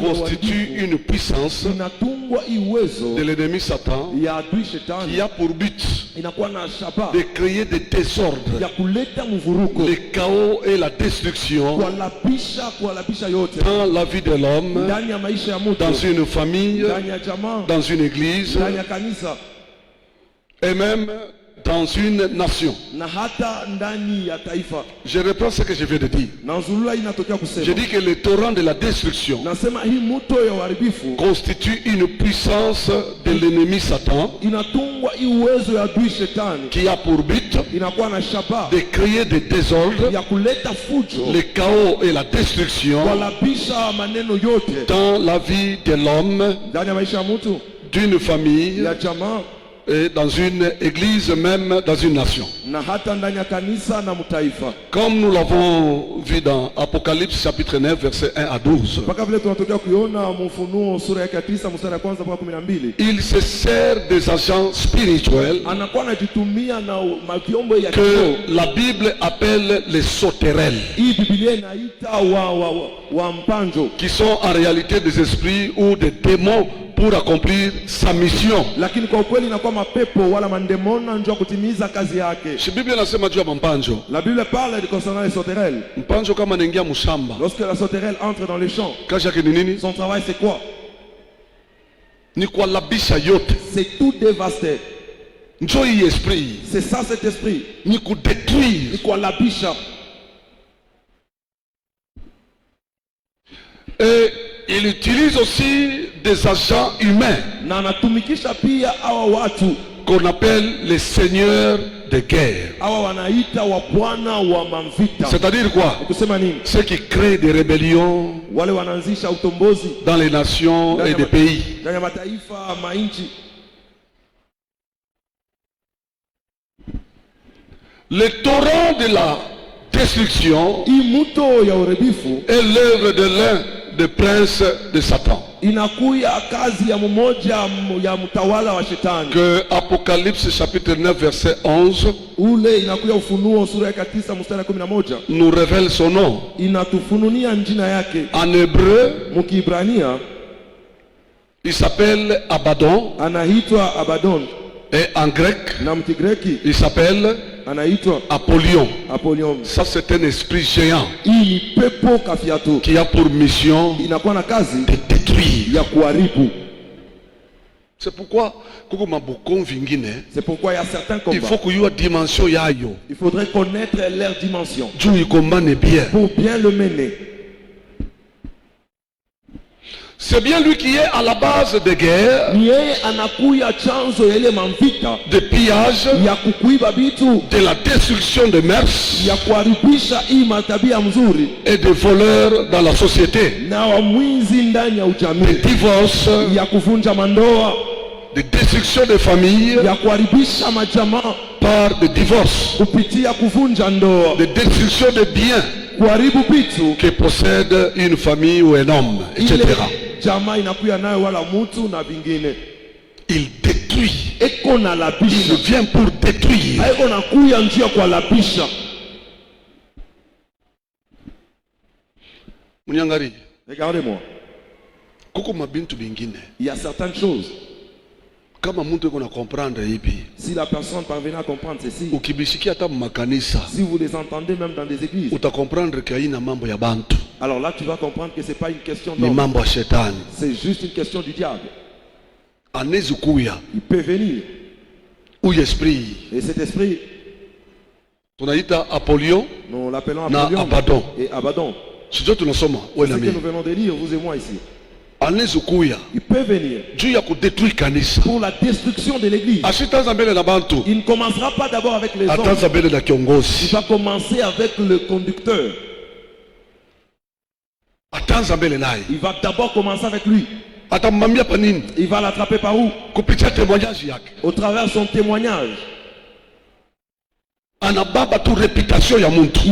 constitue une puissance de l'ennemi Satan qui a pour but de créer des désordres, le chaos et la destruction dans la vie de l'homme, dans une famille, dans une église et même dans une nation. Je reprends ce que je viens de dire. Je dis que le torrent de la destruction constitue une puissance de l'ennemi Satan qui a pour but de créer des désordres, le chaos et la destruction dans la vie de l'homme, d'une famille, et dans une église, même dans une nation. Comme nous l'avons vu dans Apocalypse chapitre 9 verset 1 à 12. Il se sert des agents spirituels que la Bible appelle les sauterelles, qui sont en réalité des esprits ou des démons pour accomplir sa mission. La Bible parle concernant les sauterelles. Lorsque la sauterelle entre dans les champs, son travail c'est quoi? C'est tout dévaster. C'est ça cet esprit. Et il utilise aussi des agents humains qu'on appelle les seigneurs de guerre. C'est-à-dire quoi? Ceux qui créent des rébellions dans les nations et des pays. Le torrent de la destruction est l'œuvre de l'un des princes de Satan. Que Apocalypse chapitre 9 verset 11 nous révèle son nom. En hébreu, il s'appelle Abaddon. Et en grec, il s'appelle Apollyon. Ça c'est un esprit géant qui a pour mission de détruire. C'est pourquoi il y a certains combats. Il faut qu'il y ait une dimension. Il faudrait connaître leur dimension pour bien le mener. C'est bien lui qui est à la base des guerres, de pillage, de la destruction des mœurs et de voleurs dans la société, de divorce, de destruction des familles par des divorces, de destruction des biens que possède une famille ou un homme, etc. Il détruit. Il vient pour détruire. Regardez-moi. Il y a certaines choses. Si la personne parvenait à comprendre ceci, si vous les entendez même dans des églises, alors là tu vas comprendre que ce n'est pas une question d'homme, c'est juste une question du diable. Il peut venir. Et cet esprit, nous l'appelons Apollyon et Abaddon. C'est ce que nous venons de lire, vous et moi ici. Il peut venir pour la destruction de l'église. Il ne commencera pas d'abord avec les hommes. Il va commencer avec le conducteur. Il va d'abord commencer avec lui. Il va l'attraper par où? Au travers de son témoignage. Il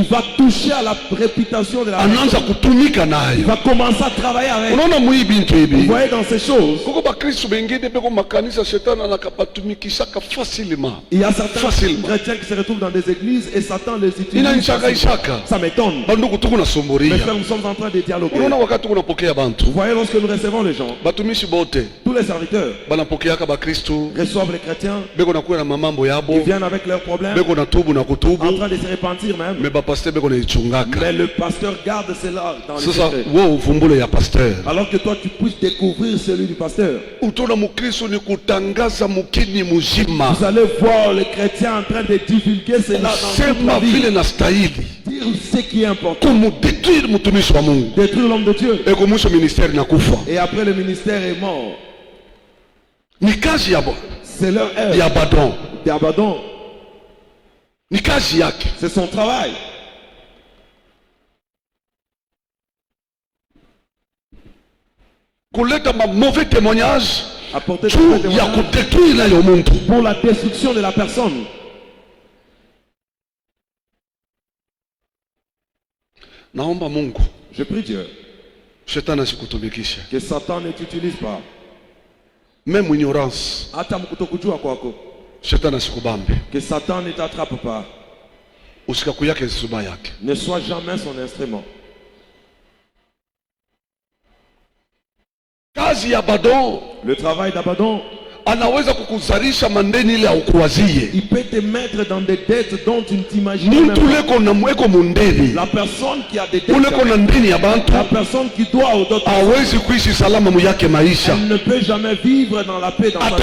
va toucher à la réputation de la personne. Il va commencer à travailler avec. Vous voyez dans ces choses, il y a certains chrétiens qui se retrouvent dans des églises et Satan les utilise. Ça m'étonne. Mais frère, nous sommes en train de dialoguer. Vous voyez, lorsque nous recevons les gens, tous les serviteurs reçoivent les chrétiens. Ils viennent avec leurs problèmes, en train de se repentir même. Mais le pasteur garde cela dans les secrets. Alors que toi tu puisses découvrir celui du pasteur. Vous allez voir les chrétiens en train de divulguer cela dans toute la vie. Dire ce qui est important. Détruire l'homme de Dieu. Et après le ministère est mort. C'est leur œuvre. D'Abaddon. C'est son travail. Mauvais témoignage apporter pour la destruction de la personne. Je prie Dieu que Satan ne t'utilise pas. Même ignorance. Que Satan ne t'attrape pas. Ne sois jamais son instrument. Le travail d'Abaddon, il peut te mettre dans des dettes dont tu ne t'imagines même pas. La personne qui a des dettes, la personne qui doit aux autres, elle ne peut jamais vivre dans la paix dans sa vie.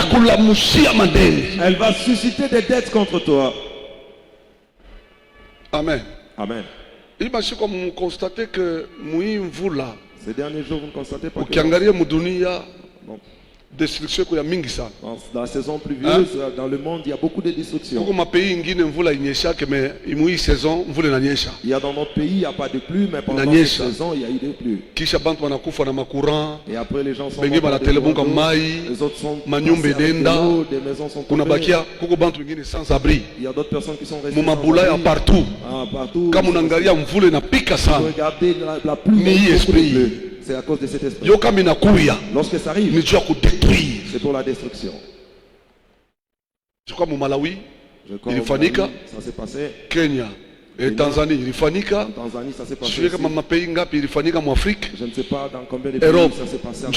Elle va susciter des dettes contre toi. Amen. Amen. Il m'a constaté que ces derniers jours, vous ne constatez pas que destruction dans la saison pluvieuse, dans le monde, il y a beaucoup de destruction. Il y a dans notre pays, il n'y a pas de pluie, mais pendant cette saison, il y a eu des pluies. Et après, les gens sont morts, les autres sont passés avec de l'eau, des maisons sont tombées. Il y a d'autres personnes qui sont restées sans abri. Partout. Regardez la pluie. C'est à cause de cet esprit. Lorsque ça arrive, c'est pour la destruction. Je crois au Malawi, il ça s'est passé. Kenya et Tanzanie, en Tanzanie, ça s'est passé. Je ne sais pas dans combien de pays ça s'est passé.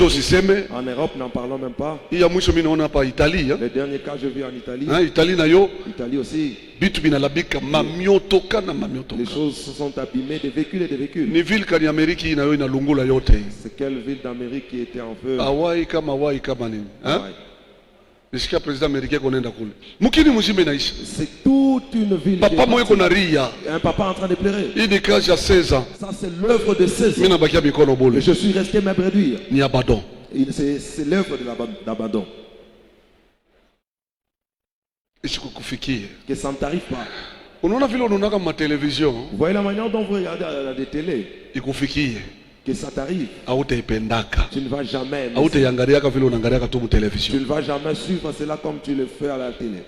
En Europe, n'en parlons même pas. Le dernier cas, je vis en Italie. Italie aussi. Les choses se sont abîmées, des véhicules et des véhicules. C'est quelle ville d'Amérique qui était en feu? Hawaii. C'est toute une ville. Papa un papa en train de pleurer. Ça c'est l'œuvre de 16 ans. Et je suis resté même réduire. C'est l'œuvre d'Abaddon. Que ça ne t'arrive pas. Vous voyez la manière dont vous regardez à la télé. Que ça t'arrive. Tu ne vas jamais. Tu ne vas jamais suivre cela comme tu le fais à la télé.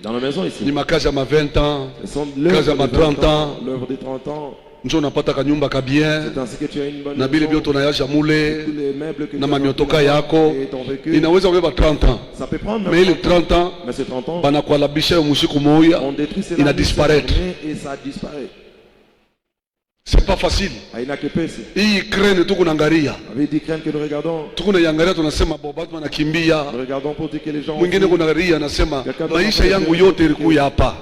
Dans la maison ici. 20 ans, l'œuvre de 30 ans. L'œuvre de 30 ans. C'est ainsi que tu as une bonne maison. Ça peut prendre mais les 30 ans, mais ces 30 ans, on détruit cela, il a disparu. Et ça disparaît. C'est pas facile. Hii Ukraine tuko naangalia. Tuko naangalia tunasema bobatu wanakimbia. Mwingine kunaangalia anasema maisha yangu yote ilikuwa hapa.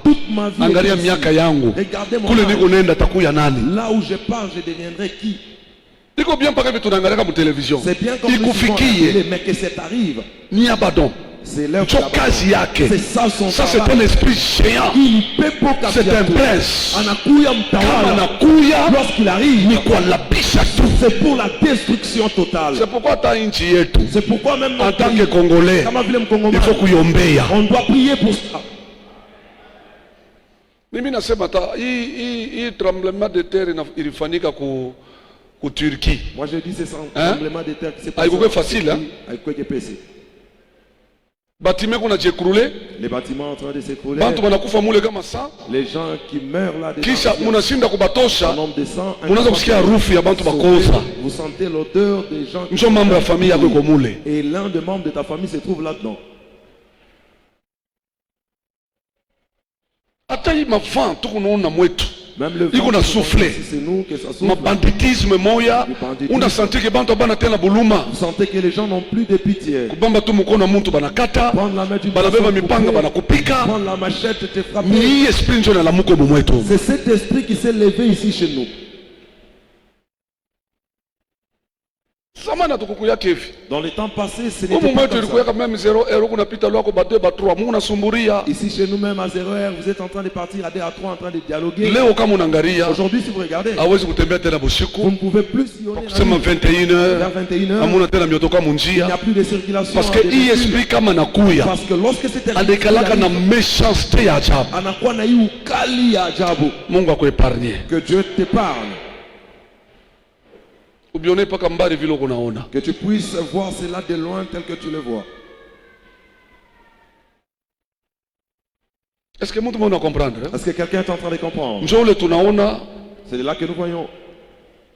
Angalia miaka yangu. Kule niko nenda takuya nani? Là où je pars, je deviendrai qui? Iko bien mpaka vitu naangalia kama television. Ikufikie. Mais que ça t'arrive. Ni Abaddon. C'est l'œuvre c'est ça son ça c'est un esprit géant, c'est un prince. Lorsqu'il arrive, c'est pour la destruction totale. C'est pourquoi c'est pourquoi même en tant que Congolais, il faut kuyombea. On doit prier pour ça. Mimi nasema hii tremblement de terre ilifanyika ku Turquie. Moi je dis c'est ça tremblement de terre qui s'est passé. Haikuwa facile hein? Les bâtiments en train de s'écrouler. Les gens qui meurent là dedans. Vous sentez l'odeur des gens qui et l'un des membres de ta famille se trouve là-dedans. Même le vent soufflé. C'est nous que ça souffle. Ma banditisme moya, on a senti que bantu bana tena buluma. Vous sentez que les gens n'ont plus de pitié. Kubamba tu mkono muntu banakata. Prendre la main d'une personne, mipanga banakupika. Prendre la machette te frapper. Ni esprit njoo na la muko mwetu. C'est cet esprit qui s'est levé ici chez nous. Dans les temps passés, ce n'était pas comme ça. Ici chez nous même à 0 heure, vous êtes en train de partir à 2 à 3 en train de dialoguer. Aujourd'hui si vous regardez, vous ne pouvez plus sillonner vers 21h, il n'y a plus de circulation. Parce que lorsque c'était que Dieu t'épargne. Que tu puisses voir cela de loin tel que tu le vois. Est-ce que tout le monde va comprendre? Est-ce que quelqu'un est en train de comprendre? C'est de là que nous voyons.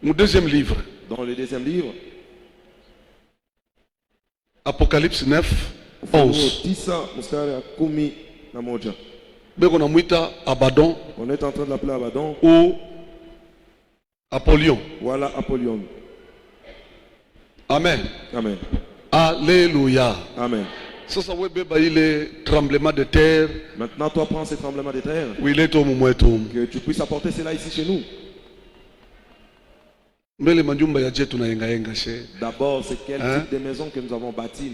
Mon deuxième livre. Dans le deuxième livre. Apocalypse 9, 11. Abaddon. On est en train de l'appeler Abaddon. Ou Apollyon. Voilà Apollyon. Amen. Amen. Alléluia. Amen. Ça il est tremblement de terre. Maintenant, toi prends ces tremblements de terre. Oui, il est au moment. Que tu puisses apporter cela ici chez nous. D'abord, c'est quel type de maison que nous avons bâti.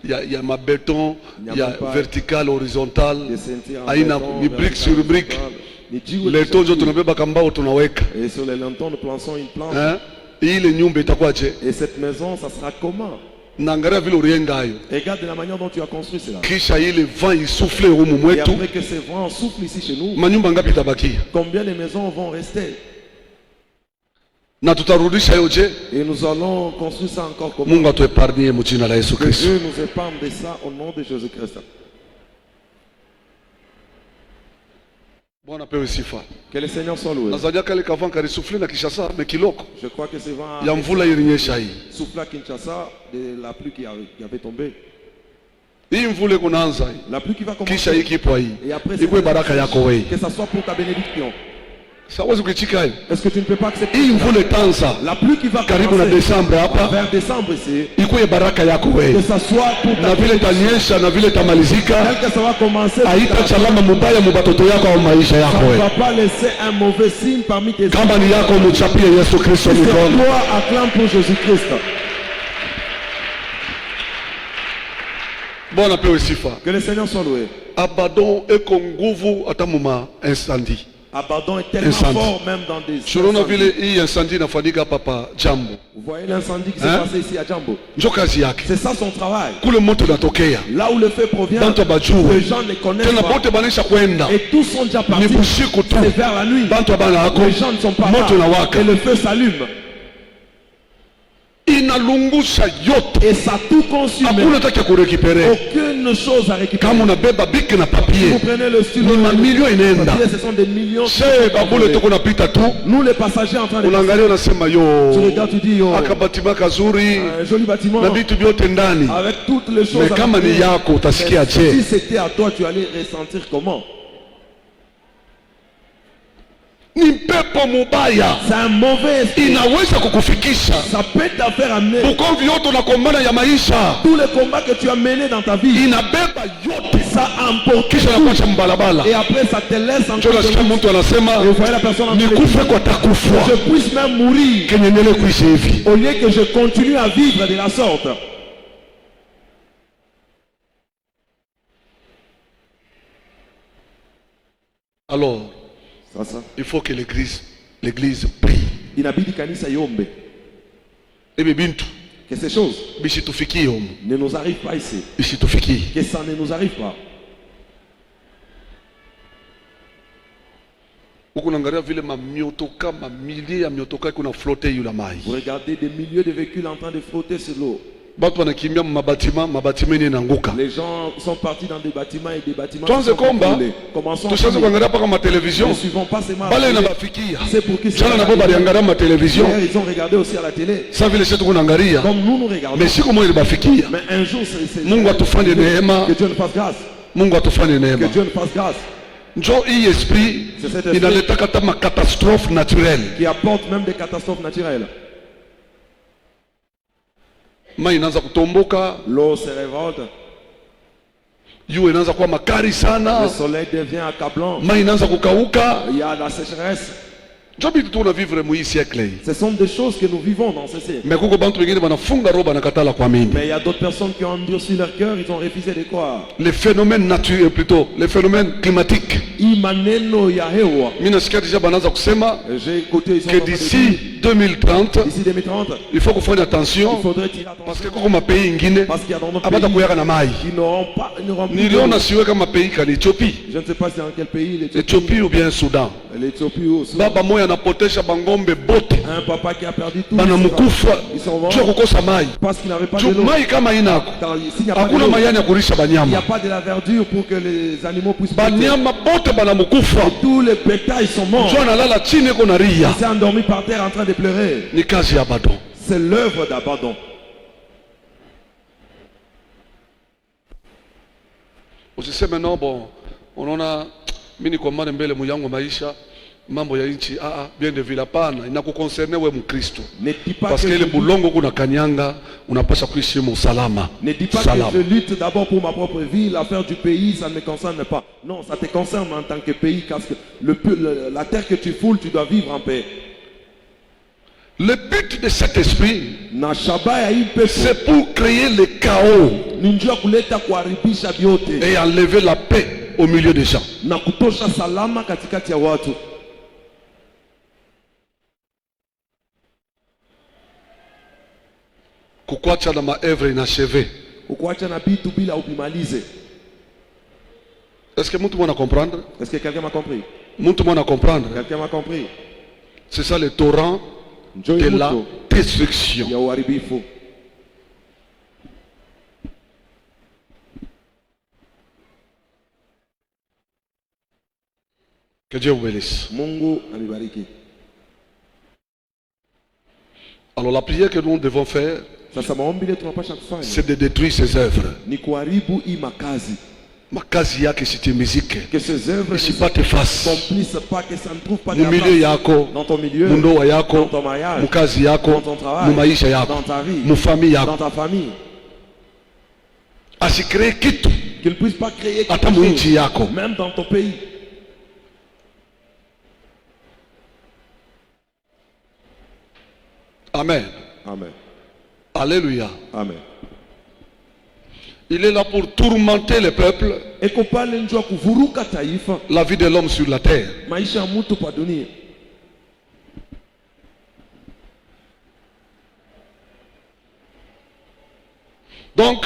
Il y a ma béton, il y a vertical, horizontal, il y a brique sur brique. Et sur les lantons, nous plançons une planche. Et cette maison, ça sera comment? Regarde de la manière dont tu as construit cela. Et après que ces vents soufflent ici chez nous, combien de maisons vont rester? Et nous allons construire ça encore comment? Que Dieu nous épargne de ça au nom de Jésus-Christ. Que le Seigneur soit loué. Je crois que c'est vent souffle à Kinshasa de la pluie qui avait tombé. La pluie qui va commencer. Et après que ça soit pour ta bénédiction. Est-ce que tu ne peux pas accepter la pluie qui va commencer vers décembre ici, que ça soit pour ta bénédiction, tel que ça va commencer, ça ne va pas laisser un mauvais signe parmi tes enfants. Toi, acclame pour Jésus-Christ. Que le Seigneur soit loué. Abaddon et Kongovu atamuma incendie. Abaddon est tellement fort même dans des incendies. Vous voyez l'incendie qui s'est passé ici à Jambo. C'est ça son travail. Là où le feu provient, les gens ne connaissent pas. Et tous sont déjà partis. C'est vers la nuit. Les gens ne sont pas là. Et le feu s'allume. Et ça tout consume. Aucune chose à récupérer. Vous prenez le stylo, ce sont des millions. Nous les passagers en train de tu regardes, tu dis un joli bâtiment avec toutes les choses. Mais si c'était à toi, tu allais ressentir comment? ni pepo mubaya. C'est un mauvais esprit. Inaweza kukufikisha. Ça peut t'affaire amener. Ukomvi yote unakombana ya maisha. Tous les combats que tu as menés dans ta vie. Inabeba yote. Ça emporte. Kisha nakuacha mbalabala. Et après ça te laisse en train de mtu anasema nikufe kwa takufa. Je puisse même mourir. Kenyendele kuishi hivi. Au lieu que je continue à vivre de la sorte. Alors, il faut que l'église prie. Inabidi kanisa yombe. Ebe bintu. Que ces choses ne nous arrivent pas ici. Que ça ne nous arrive pas. Vous regardez des milliers de véhicules en train de flotter sur l'eau. Les gens sont partis dans des bâtiments et des bâtiments sont brûlés. Commençons à ne suivons pas ces marques. C'est pour qu'ils ils ont regardé aussi à la télé. Comme nous regardons. Mais un jour, c'est que Dieu nous fasse grâce. Que Dieu nous fasse grâce. Esprit, qui apporte même des catastrophes naturelles. L'eau se révolte. Le soleil devient accablant. Il y a la sécheresse. Ce sont des choses que nous vivons dans ce siècle. Mais il y a d'autres personnes qui ont endurci leur cœur, ils ont refusé de croire. Les phénomènes naturels, plutôt, les phénomènes climatiques. J'ai écouté que d'ici 2030, il faut qu'on fasse attention. Parce que comme un pays qu'il y a dans notre pays qui n'auront pas Éthiopie. Je ne sais pas dans quel pays. Éthiopie ou bien Soudan. L'Éthiopie ou Soudan. Un papa qui a perdu tout. Ils sont morts parce qu'il n'avait pas de l'eau. Il n'y a pas de la verdure pour que les animaux puissent manger. Tous les bétails sont morts. Il s'est endormi par terre en train de pleurer. C'est l'œuvre d'Abaddon. Aussi maintenant, bon, on a mini commande mbele muyango maisha. Mambo ya nchi bien de vile pana inakuconcerne wewe Mkristo. Parce que le bulongo kuna kanyanga unapaswa kuishi usalama. Ne dis pas que je lutte d'abord pour ma propre vie, l'affaire du pays ça ne me concerne pas. Non, ça te concerne en tant que pays parce que la terre que tu foules, tu dois vivre en paix. Le but de cet esprit, c'est pour créer le chaos et enlever la paix au milieu des gens. Kukuacha na maœuvre inachevée. Est-ce que tout le monde a comprendre? Est-ce que quelqu'un m'a compris? Tout le monde a comprendre. Quelqu'un m'a compris. C'est ça le torrent de la destruction. Que Dieu vous bénisse. Alors la prière que nous devons faire, c'est de détruire ses œuvres. Makazi yake sitimizike. Isipate fasi. Mumilieu yako, mundoa yako, mukazi yako, mumaisha yako, mufamille yako. Asikree kitu. Qu'il ne puisse pas créer quelque chose, même dans ton pays. Amen. Amen. Alléluia. Amen. Il est là pour tourmenter les peuples. La vie de l'homme sur la terre. Donc,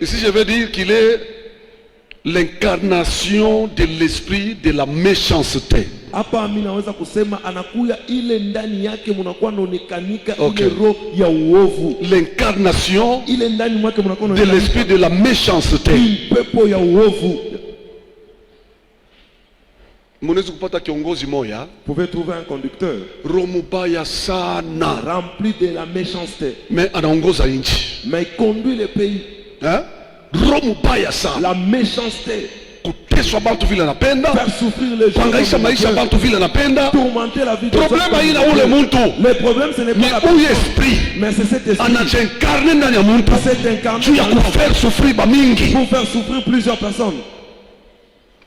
ici je veux dire qu'il est l'incarnation de l'esprit de la méchanceté. L'incarnation de l'esprit de la méchanceté. Vous pouvez trouver un conducteur rempli de la méchanceté, mais il conduit le pays. Hein? La méchanceté. kuteswa bantu vile anapenda, faire souffrir les gens, kuangaisha maisha bantu vile anapenda. tourmenter la vie de Problème haina ule muntu. Le problème ce n'est pas la personne, esprit mais c'est cet esprit anajencarne ndani ya muntu juu ya kufaire souffrir ba mingi. Pour faire souffrir plusieurs personnes.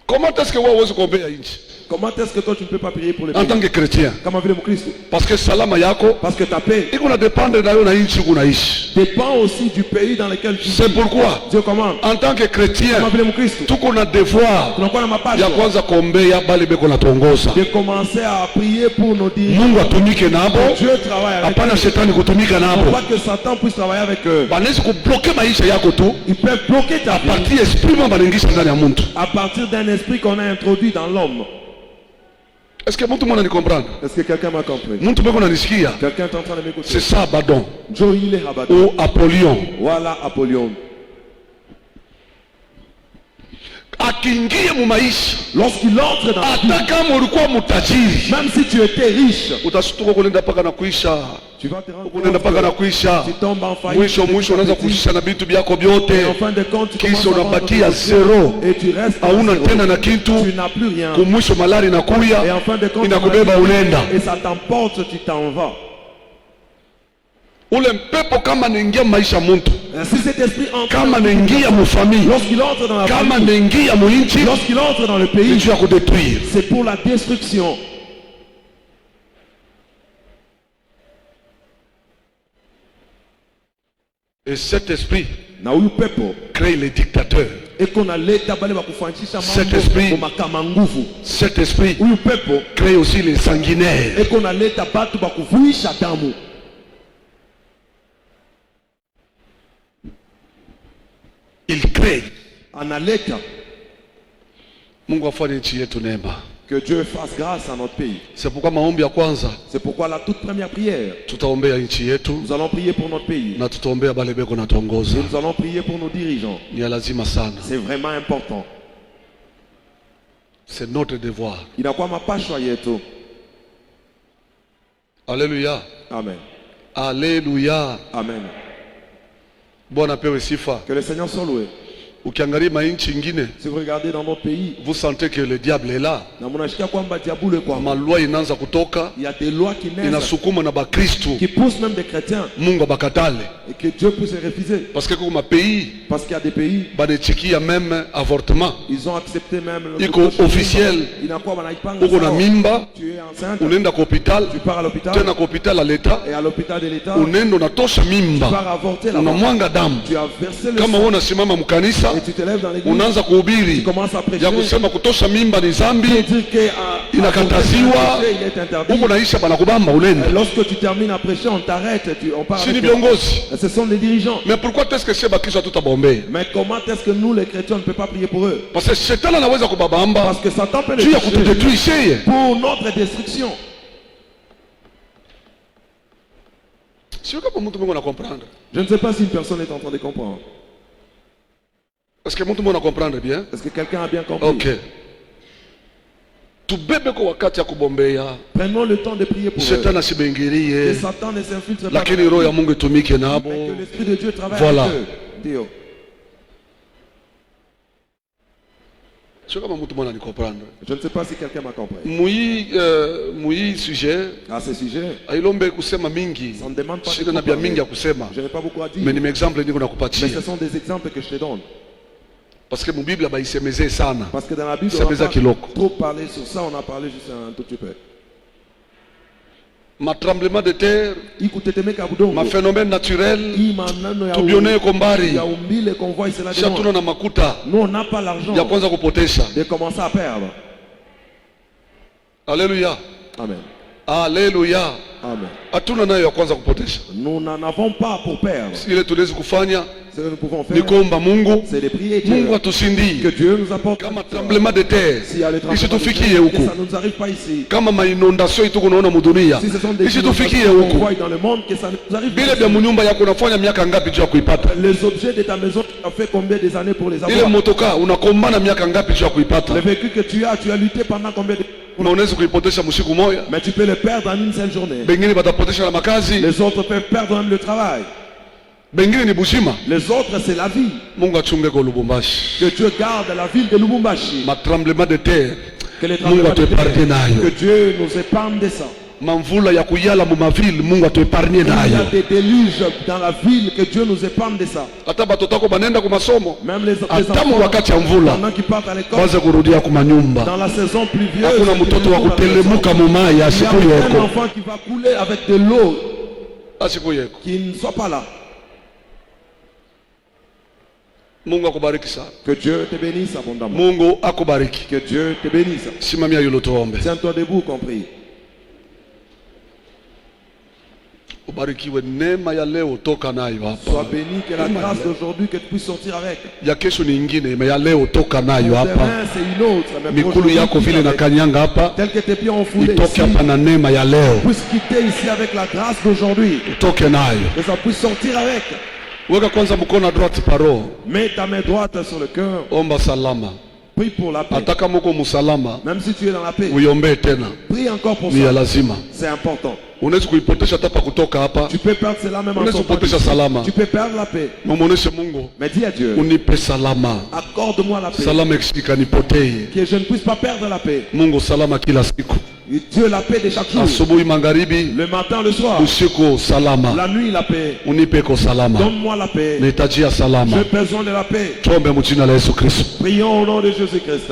Comment est-ce que wewe uweze kuombea nchi? Comment est-ce que toi tu ne peux pas prier pour les pays? En tant que chrétien. Kama vile Mkristo. Parce que salama yako, parce que ta paix iko na dépendre na yo na nchi unaishi. Dépend aussi du pays dans lequel tu vis. C'est pourquoi Dieu commande. En tant que chrétien, kama vile Mkristo, tuko na devoir ya kwanza kuombea bali beko na tuongoza. De commencer à prier pour nos dirigeants. Mungu atumike nabo. Dieu travaille avec eux. Hapana shetani kutumika nabo. Pour pas que Satan puisse travailler avec eux. Banaweza kubloquer maisha yako tu. Ils peuvent bloquer ta vie. À partir esprit banaingisha ndani ya mtu. À partir d'un esprit qu'on a introduit dans l'homme. Est-ce que mtu mwana ni comprendre? Est-ce que quelqu'un m'a compris? Mtu beko nanisikia? Quelqu'un est en train de m'écouter? C'est ça Abaddon. Joïl et Abaddon. Ou Apollyon. Voilà Apollyon. Akiingia mu maisha, lorsqu'il entre dans la vie, hata kama ulikuwa mtajiri, même si tu étais riche, utashtuka kulenda paka na kuisha. Tu vas te rendre compte paka na kuisha. Tu tombes en faillite. Mwisho unaanza kuisha na vitu vyako vyote. En fin de compte, tu kisha unabakia zero. Et tu restes hauna tena na kitu. Tu n'as plus rien. Kumwisho malari inakuya. Et en fin de compte, inakubeba unaenda. Et ça t'emporte, tu t'en vas. Ule mpepo kama naingia maisha mtu, si cet esprit entre, kama naingia mu famille, lorsqu'il entre dans la kama famille, naingia mu nchi, lorsqu'il entre dans le pays, c'est pour la destruction. Et cet esprit na huyu pepo crée les dictateurs. Cet esprit crée aussi les sanguinaires. Il crée. Mungu afanye nchi yetu neema. Que Dieu fasse grâce à notre pays. C'est pourquoi maombi ya kwanza, c'est pourquoi la toute première prière, tutaombea nchi yetu, nous allons prier pour notre pays, na tutaombea bale beko na tuongoza. Nous allons prier pour nos dirigeants. Ni lazima sana. C'est vraiment important. C'est notre devoir. Inakuwa mapashwa yetu. Alléluia. Amen. Alléluia. Amen. Bwana pewe sifa. Que le Seigneur soit loué. Si vous regardez dans notre pays, vous sentez que le diable est là. Il y a des lois qui naissent, qui poussent même des chrétiens, et que Dieu puisse les refuser. Parce qu'il y a des pays, même avortement. Ils ont accepté même le officiel. Tu es enceinte, tu pars à l'hôpital, et à l'hôpital de l'État, tu pars avorter là-bas, tu as versé le sang. Et tu te lèves dans l'église, tu commences à prêcher, kutosha mimba ni zambi, inakataziwa, huko naisha banakubamba unaenda. Lorsque tu termines à prêcher, on t'arrête, on part. Ce sont les dirigeants. Mais pourquoi est-ce que sheba kisha tutabombea? Mais comment est-ce que nous les chrétiens ne peut pas prier pour eux? Parce que Satan anaweza kubabamba. Parce que Satan peut les toucher pour notre destruction. Je ne sais pas si une personne est en train de comprendre. Est-ce que tout le monde comprendre bien? Est-ce que quelqu'un a bien compris? Ok. Prenons le temps de prier pour eux. Que Satan ne s'infiltre pas. Que l'Esprit de Dieu travaille voilà. avec eux. Je ne sais pas si quelqu'un m'a compris. À ce sujet, ça ne demande pas de parler. Je n'ai pas beaucoup à dire. Mais ce sont des exemples que je te donne. Parce que mon Bible a isemezé sana. Parce que dans la Bible, on n'a pas trop parlé sur ça, on a parlé juste un tout petit peu. Ma tremblement de terre, ma phénomène naturel, tout bionné kombari. Chatuna na makuta. Nous on n'a pas l'argent. Ya kwanza kupotesha. De commencer à perdre. Alléluia. Amen. Alléluia. Amen. Hatuna nayo ya kwanza kupotesha. Nous n'en avons pas pour perdre. Ile tuwezi kufanya, ce que nous pouvons faire, ni kuomba Mungu, c'est de prier Dieu, Mungu atushindie. Que Dieu nous apporte. Kama tremblement de terre, isitufikie huko. Ça nous arrive pas ici. Kama mainondation itu kunaona mudunia, isitufikie huko. Dans le monde que ça nous arrive. Bila vya mnyumba yako unafanya miaka ngapi juu ya kuipata? Les objets de ta maison, tu as fait combien des années pour les avoir? Ile motoka unakombana miaka ngapi juu ya kuipata? Le véhicule que tu as lutté pendant combien de unaweza kuipotesha msiku moja. Mais tu peux le perdre en une seule journée. Bengine batapotesha na makazi. Les autres peuvent perdre même le travail. Les autres, c'est la vie. Que Dieu garde la ville de Lubumbashi. Tremblement de terre. Que les tremblements de terre, que Dieu nous épargne de ça. Il y a des déluges dans la ville, que Dieu nous épargne de ça. Même les enfants, pendant qu'ils partent à l'école, dans la saison pluvieuse, il y a un enfant qui va couler avec de l'eau, qui ne soit pas là. Que Dieu te bénisse abondamment. Que Dieu te bénisse. Tiens-toi debout, compris. Sois béni, que la grâce d'aujourd'hui que tu puisses sortir avec. Demain c'est une autre, tel que tes pieds ont foulé ici, puisse quitter ici avec la grâce d'aujourd'hui. Que ça puisse sortir avec. Mets ta main droite sur le cœur. Prie pour la paix. Même si tu es dans la paix, prie encore pour ça. C'est important. Tu peux perdre cela même en sortant. Tu peux perdre la paix. Mais dis à Dieu, accorde-moi la paix, que je ne puisse pas perdre la paix. Dieu, la paix de chaque jour. Le matin, le soir. La nuit, la paix. Donne-moi la paix. J'ai besoin de la paix. Prions au nom de Jésus-Christ.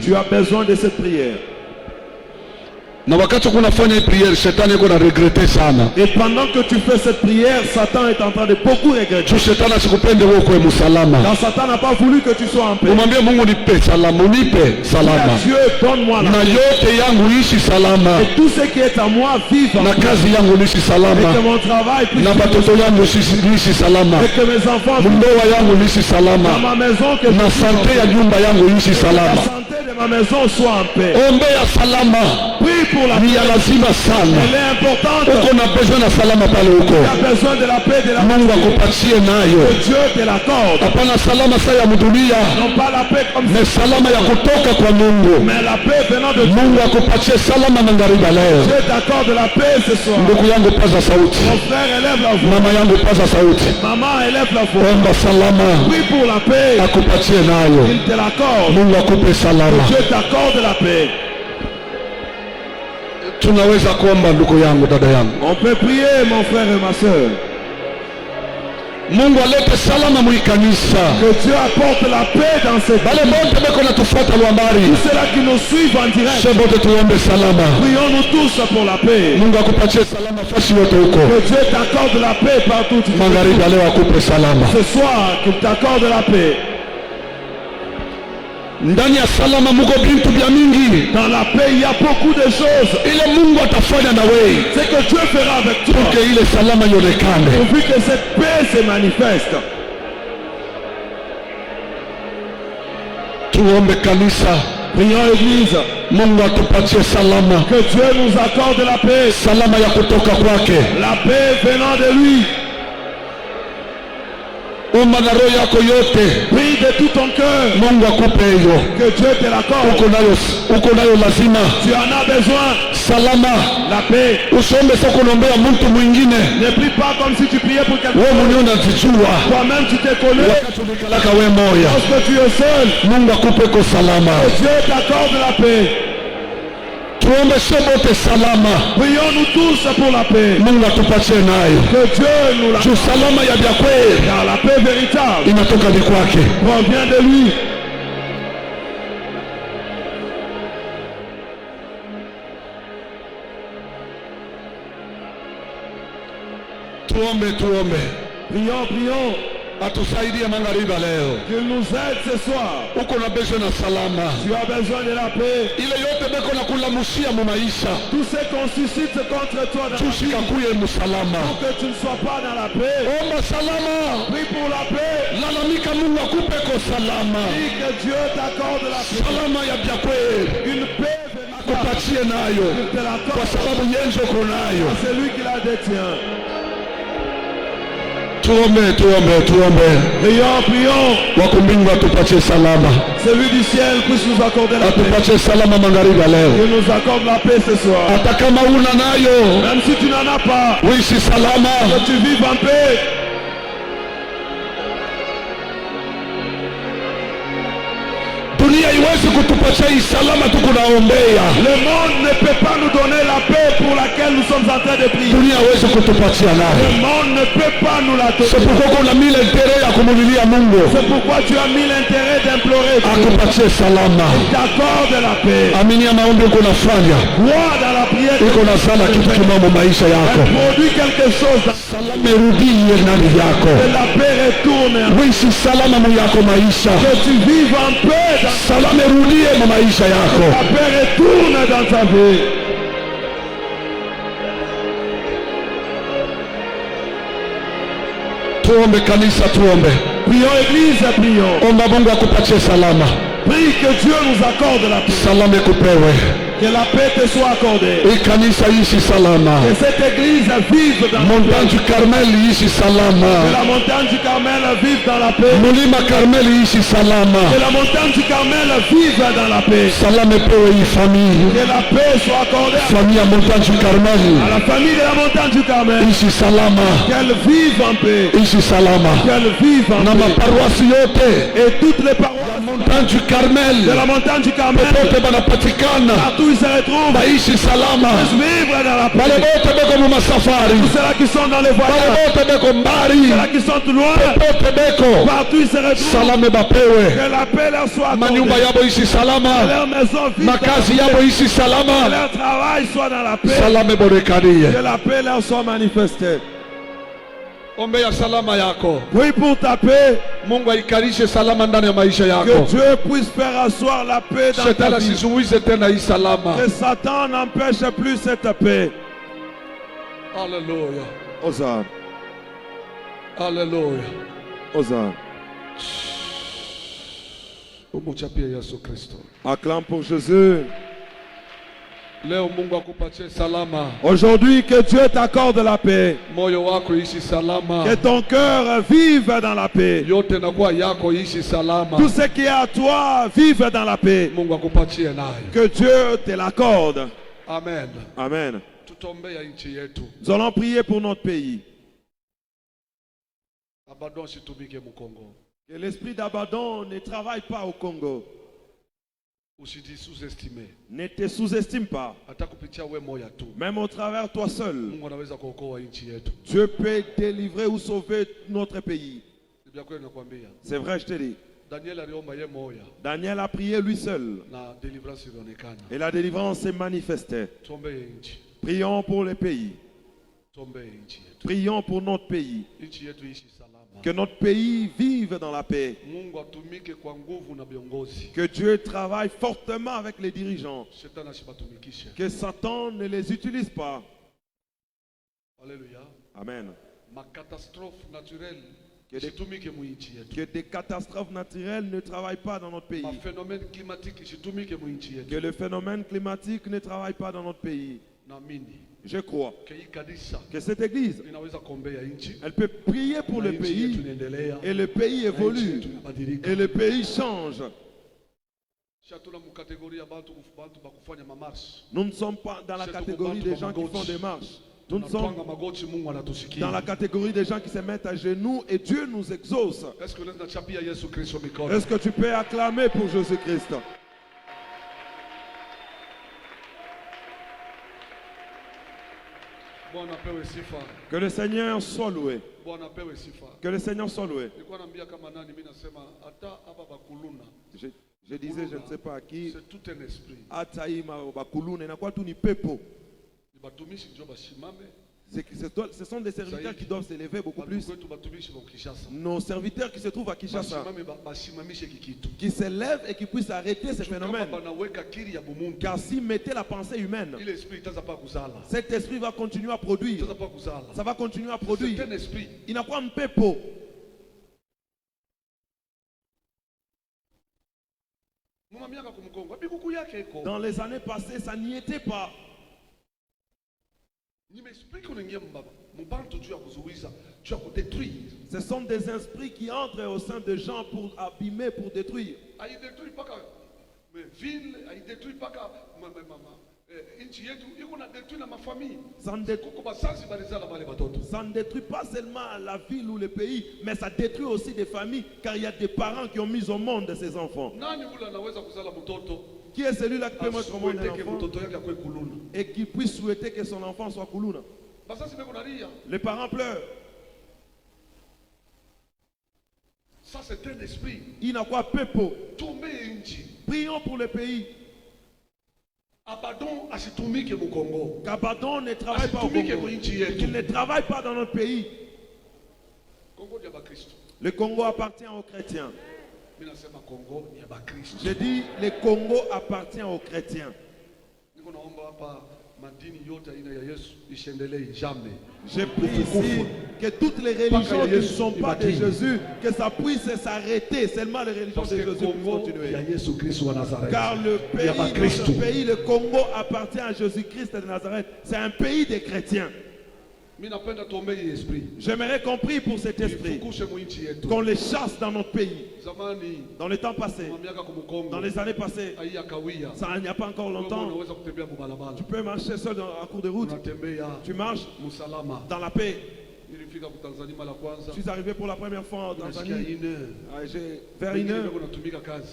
Tu as besoin de cette prière. Et pendant que tu fais cette prière, Satan est en train de beaucoup regretter. Car Satan n'a pas voulu que tu sois en paix. Dieu, donne-moi la paix. Et tout ce qui est à moi, vive en paix. Et que mon travail puisse vivre. Et que mes enfants vivent. Dans ma maison, que la santé de ma maison soit en paix. Prie pour la paix. Elle est importante. Tu as besoin de la paix de la maison. Que Dieu te l'accorde. Non pas la paix comme ça, mais la paix venant de Dieu. Dieu t'accorde la paix ce soir. Mon frère, élève la voix. Maman, élève la voix. Prie pour la paix. Il te l'accorde. Dieu t'accorde la paix. On peut prier, mon frère et ma soeur. Que Dieu apporte la paix dans cette vie. Tous ceux-là qui nous suivent en direct, prions-nous tous pour la paix. Que Dieu t'accorde la paix partout. Ce soir, qu'il t'accorde la paix. Dans la paix, il y a beaucoup de choses. C'est que Dieu fera avec toi. Pourvu que cette paix se manifeste. Prions l'église. Que Dieu nous accorde la paix. La paix venant de lui. Prie de tout ton cœur. Que Dieu te l'accorde. Tu en as besoin. La paix. Ne prie pas comme si tu priais pour quelqu'un. Toi-même tu te connais. Lorsque tu es seul, que Dieu t'accorde la paix. Prions-nous tous pour la paix. Que Dieu nous l'accorde. Car la paix véritable provient de lui. Prions. Qu'il nous aide ce soir. Tu as besoin de la paix. Tout ce qu'on suscite contre toi dans la vie, pour que tu ne sois pas dans la paix. Prie pour la paix. Prie que Dieu t'accorde la paix. Une paix véritable. Il te l'accorde. C'est lui qui la détient. Prions. Celui du ciel puisse nous accorder la paix. Il nous accorde la paix ce soir. Même si tu n'en as pas, que tu vives en paix. Le monde ne peut pas nous donner la paix pour laquelle nous sommes en train de prier. Le monde ne peut pas nous la donner. C'est pourquoi tu as mis l'intérêt d'implorer Dieu. Il t'accorde la paix. Crois dans la prière. Elle produit quelque chose. Que la paix retourne. Que tu vives en paix. Salama irudie mu maisha yako. La paix retourne dans ta vie. Tuombe kanisa, tuombe. Prions église, prions. Omba Mungu akupatie salama. Prie que Dieu nous accorde la paix. Salama ikupewe. Que la paix te soit accordée. Kanisa ishi salama. Que cette église vive dans la paix. Montagne du Carmel ishi salama. Que la montagne du Carmel vive dans la paix. Mulima Carmel ishi salama. Que la montagne du Carmel vive dans la paix. Salama pewe hii famille. Que la paix soit accordée famille à montagne du Carmel. À la famille de la montagne du Carmel. Ishi salama. Qu'elle vive en paix. Ishi salama. Qu'elle vive en paix. Na maparoisi yote. Et toutes les paroisses. La montagne du Carmel. De la montagne du Carmel. Popote banapatikana. Partout ils se retrouvent. Baishi salama. Vivre dans la paix. Bale bote beko mu masafari. Tous ceux qui sont dans les voyages. Bale bote beko mbari. Ceux qui sont loin. Popote beko. Partout ils se retrouvent. Salame bapewe. Que la paix leur soit accordée. Manyumba yabo ishi salama. Que leur maison vive. Makazi yabo ishi salama. Que leur travail soit dans la paix. Salame borekanie. Que la paix leur soit manifestée. Ombea salama yako. Oui, pour ta paix. Mungu aikarishe salama ndani ya maisha yako. Que Dieu puisse faire asseoir la paix dans ta vie. Asizuize tena hii salama. Que Satan n'empêche plus cette paix. Alléluia. Hosanna. Alléluia. Hosanna. Umuchapie Yesu Kristo. Acclame pour Jésus. Leo Mungu akupatie salama. Aujourd'hui, que Dieu t'accorde la paix. Moyo wako ishi salama. Que ton cœur vive dans la paix. Yote nakuwa yako ishi salama. Tout ce qui est à toi vive dans la paix. Mungu akupatie nayo. Que Dieu te l'accorde. Amen. Amen. Tutombea nchi yetu. Nous allons prier pour notre pays. Abadon situmike mu Congo. Que l'esprit d'Abaddon ne travaille pas au Congo. Ne te sous-estime pas. Même au travers toi seul, Dieu peut délivrer ou sauver notre pays. C'est vrai, je te dis. Daniel a prié lui seul. Et la délivrance s'est manifestée. Prions pour le pays. Prions pour notre pays. Que notre pays vive dans la paix. Que Dieu travaille fortement avec les dirigeants. Que Satan ne les utilise pas. Alléluia. Amen. Que des catastrophes naturelles ne travaillent pas dans notre pays. Que le phénomène climatique ne travaille pas dans notre pays. Je crois que cette église, elle peut prier pour le pays et le pays évolue et le pays change. Nous ne sommes pas dans la catégorie des gens qui font des marches. Nous sommes dans la catégorie des gens qui se mettent à genoux et Dieu nous exauce. Est-ce que tu peux acclamer pour Jésus-Christ? Que le Seigneur soit loué. Que le Seigneur soit loué. Je disais, je ne sais pas à qui. C'est tout un esprit. Ce sont des serviteurs qui doivent s'élever beaucoup plus. Nos serviteurs qui se trouvent à Kinshasa, qui s'élèvent et qui puissent arrêter ce phénomène. Car s'ils mettaient la pensée humaine, cet esprit va continuer à produire. Ça va continuer à produire. Il n'a pas un pépo. Dans les années passées, ça n'y était pas. Ce sont des esprits qui entrent au sein de gens pour abîmer, pour détruire. Ça ne détruit pas seulement la ville ou le pays, mais ça détruit aussi des familles, car il y a des parents qui ont mis au monde ces enfants. Qui est celui-là qui peut mettre au monde un enfant et qui puisse souhaiter que son enfant soit kuluna? Les parents pleurent. Ça, c'est un esprit. Il n'a quoi pepo. Prions pour le pays. Qu'Abaddon ne travaille pas au Congo. Qu'il ne travaille pas dans notre pays. Le Congo appartient aux chrétiens. Je dis, le Congo appartient aux chrétiens. Je prie ici que toutes les religions qui ne sont pas de Jésus, que ça puisse s'arrêter. Seulement les religions de Jésus puissent continuer. Car le pays, notre pays, le Congo appartient à Jésus-Christ de Nazareth. C'est un pays des chrétiens. J'aimerais qu'on prie pour cet esprit, qu'on les chasse dans notre pays. Dans les temps passés, dans les années passées, ça il n'y a pas encore longtemps. Tu peux marcher seul en cours de route. Tu marches dans la paix. Je suis arrivé pour la première fois en Tanzanie. Vers 1 heure,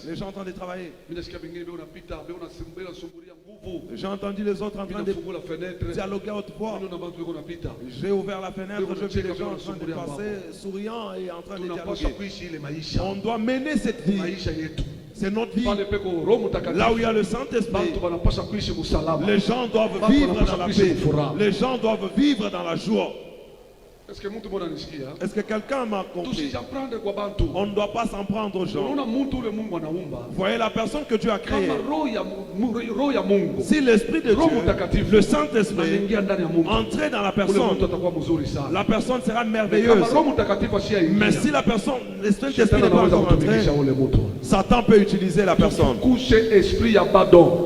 les gens en train de travailler. J'ai entendu les autres en train de dialoguer à haute voix. J'ai ouvert la fenêtre, je vis les gens en train de passer, souriant et en train de dialoguer. On doit mener cette vie. C'est notre vie. Là où il y a le Saint-Esprit, les gens doivent vivre dans la paix. Les gens doivent vivre dans la joie. Est-ce que quelqu'un m'a compris? On ne doit pas s'en prendre aux gens. Voyez la personne que Dieu a créée. Si l'Esprit de Dieu, le Saint-Esprit, entrait dans la personne sera merveilleuse. Mais si la personne, l'Esprit n'est pas encore entré, Satan peut utiliser la personne.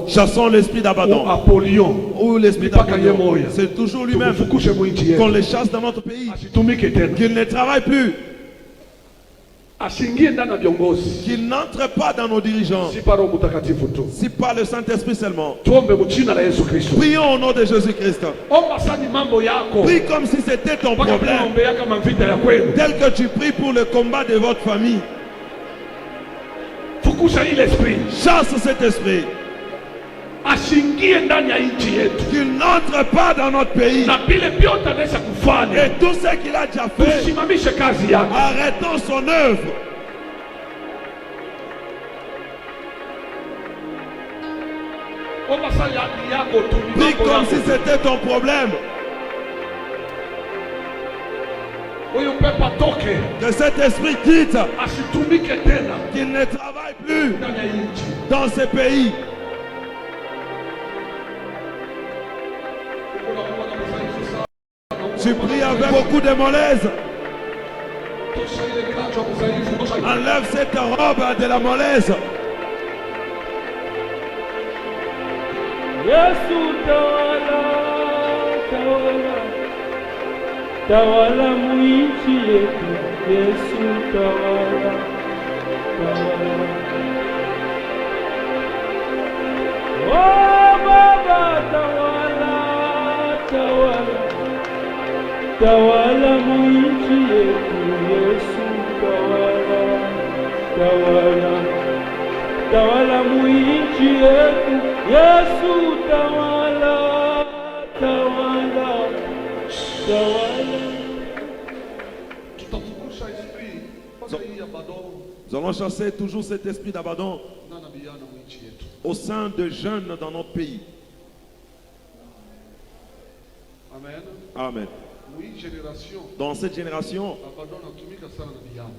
Chassons l'esprit d'Abaddon ou l'esprit d'Apollyon. C'est toujours lui-même qu'on les chasse dans notre pays. Qu'il ne travaille plus. Qu'il n'entre pas dans nos dirigeants. Si par le Saint-Esprit seulement. Prions au nom de Jésus-Christ. Prie comme si c'était ton problème. Tel que tu pries pour le combat de votre famille. Chasse cet esprit. Qu'il n'entre pas dans notre pays. Et tout ce qu'il a déjà fait, arrêtons son œuvre. Prie comme si c'était ton problème. Que cet esprit quitte. Qu'il ne travaille plus dans ce pays. Tu pries avec beaucoup de mollesse. Enlève cette robe de la mollesse. Yesu tawala, tawala, tawala mwinchi yetu. Yesu tawala, tawala. Oh Baba tawala, tawala, tawala mwinchi yetu. Yesu tawala, tawala, tawala mwinchi yetu. Yesu tawala, tawala, tawala. Nous allons chasser toujours cet esprit d'Abaddon au sein de jeunes dans notre pays. Amen. Amen. Génération. Dans cette génération,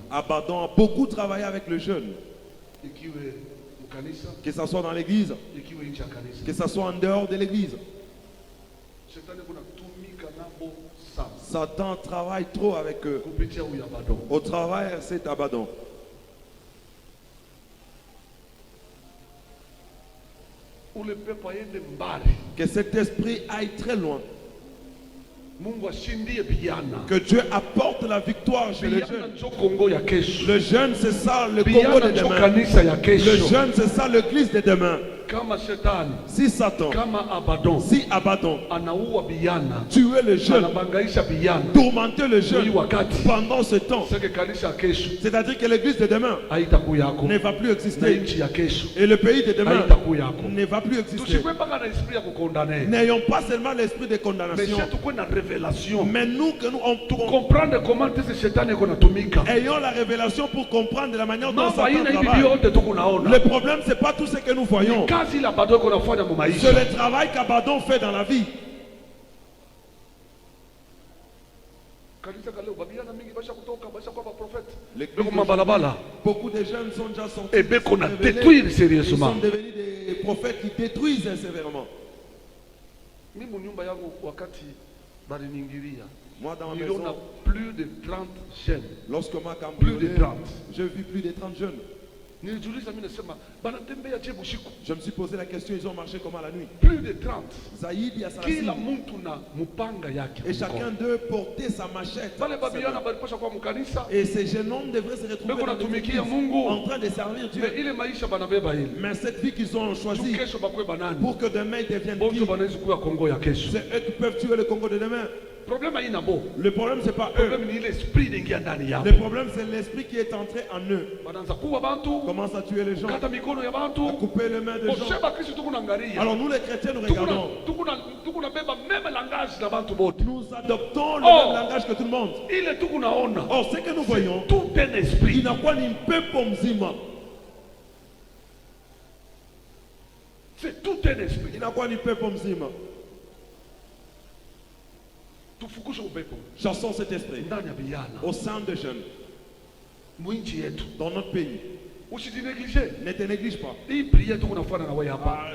Abaddon a beaucoup travaillé avec le jeune. Que ce soit dans l'église, que ce soit en dehors de l'église. Satan travaille trop avec eux. Au travers, c'est Abaddon. Que cet esprit aille très loin. Que Dieu apporte la victoire chez les jeunes. Le jeûne, c'est ça le Congo de demain. Le jeûne, c'est ça l'église de demain. Si Satan, si Abaddon, tuer le jeune, tourmenter le jeune pendant ce temps, c'est-à-dire que l'église de demain ne va plus exister et le pays de demain ne va plus exister. N'ayons pas seulement l'esprit de condamnation, mais nous comprendre comment ayons la révélation pour comprendre la manière dont Satan travaille. Le problème, c'est pas tout ce que nous voyons. C'est le travail qu'Abaddon fait dans la vie. Beaucoup de jeunes sont déjà sortis. Ils sont devenus des prophètes qui détruisent sévèrement. Moi, dans ma maison, plus de 30 jeunes. Lorsque ma plus de 30. J'ai vu plus de 30 jeunes. Je me suis posé la question, ils ont marché comment la nuit? Plus de 30. Et chacun d'eux portait sa machette. Et ces jeunes hommes devraient se retrouver dans l'église, en train de servir Dieu. Mais cette vie qu'ils ont choisie pour que demain ils deviennent qui? C'est eux qui peuvent tuer le Congo de demain. Le problème, c'est pas eux. Le problème, c'est l'esprit qui est entré en eux. Commence à tuer les gens, à couper les mains des gens. Alors nous les chrétiens, nous regardons. Nous adoptons le même langage que tout le monde. Or, ce que nous voyons, il n'a pas ni pepo mzima. C'est tout un esprit. Il n'a pas ni pepo mzima. Chassons cet esprit au sein des jeunes dans notre pays. Ne te néglige pas.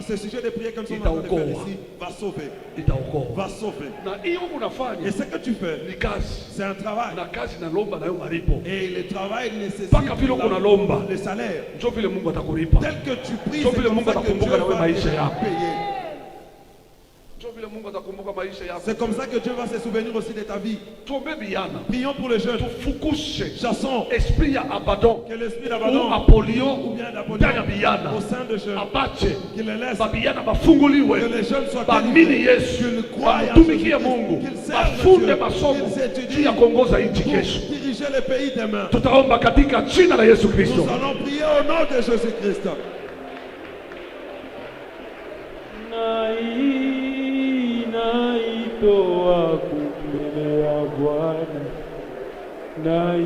Ce sujet de prière comme ça on va faire ici va sauver. Va sauver. Et ce que tu fais, c'est un travail. Et le travail nécessite le salaire. Tel que tu pries, c'est comme ça que Dieu va te payer. C'est comme ça que Dieu va se souvenir aussi de ta vie. Prions pour les jeunes. Chassons que l'esprit d'Abaddon ou Apollyon ou bien d'Apollyon au sein de jeunes, qu'il les laisse, que les jeunes soient délivrés, qu'ils croient en Jésus, qu'ils servent Dieu, qu'ils étudient pour diriger le pays demain. Nous allons prier au nom de Jésus-Christ. Naitoa kumbele ya Bwana, naitoa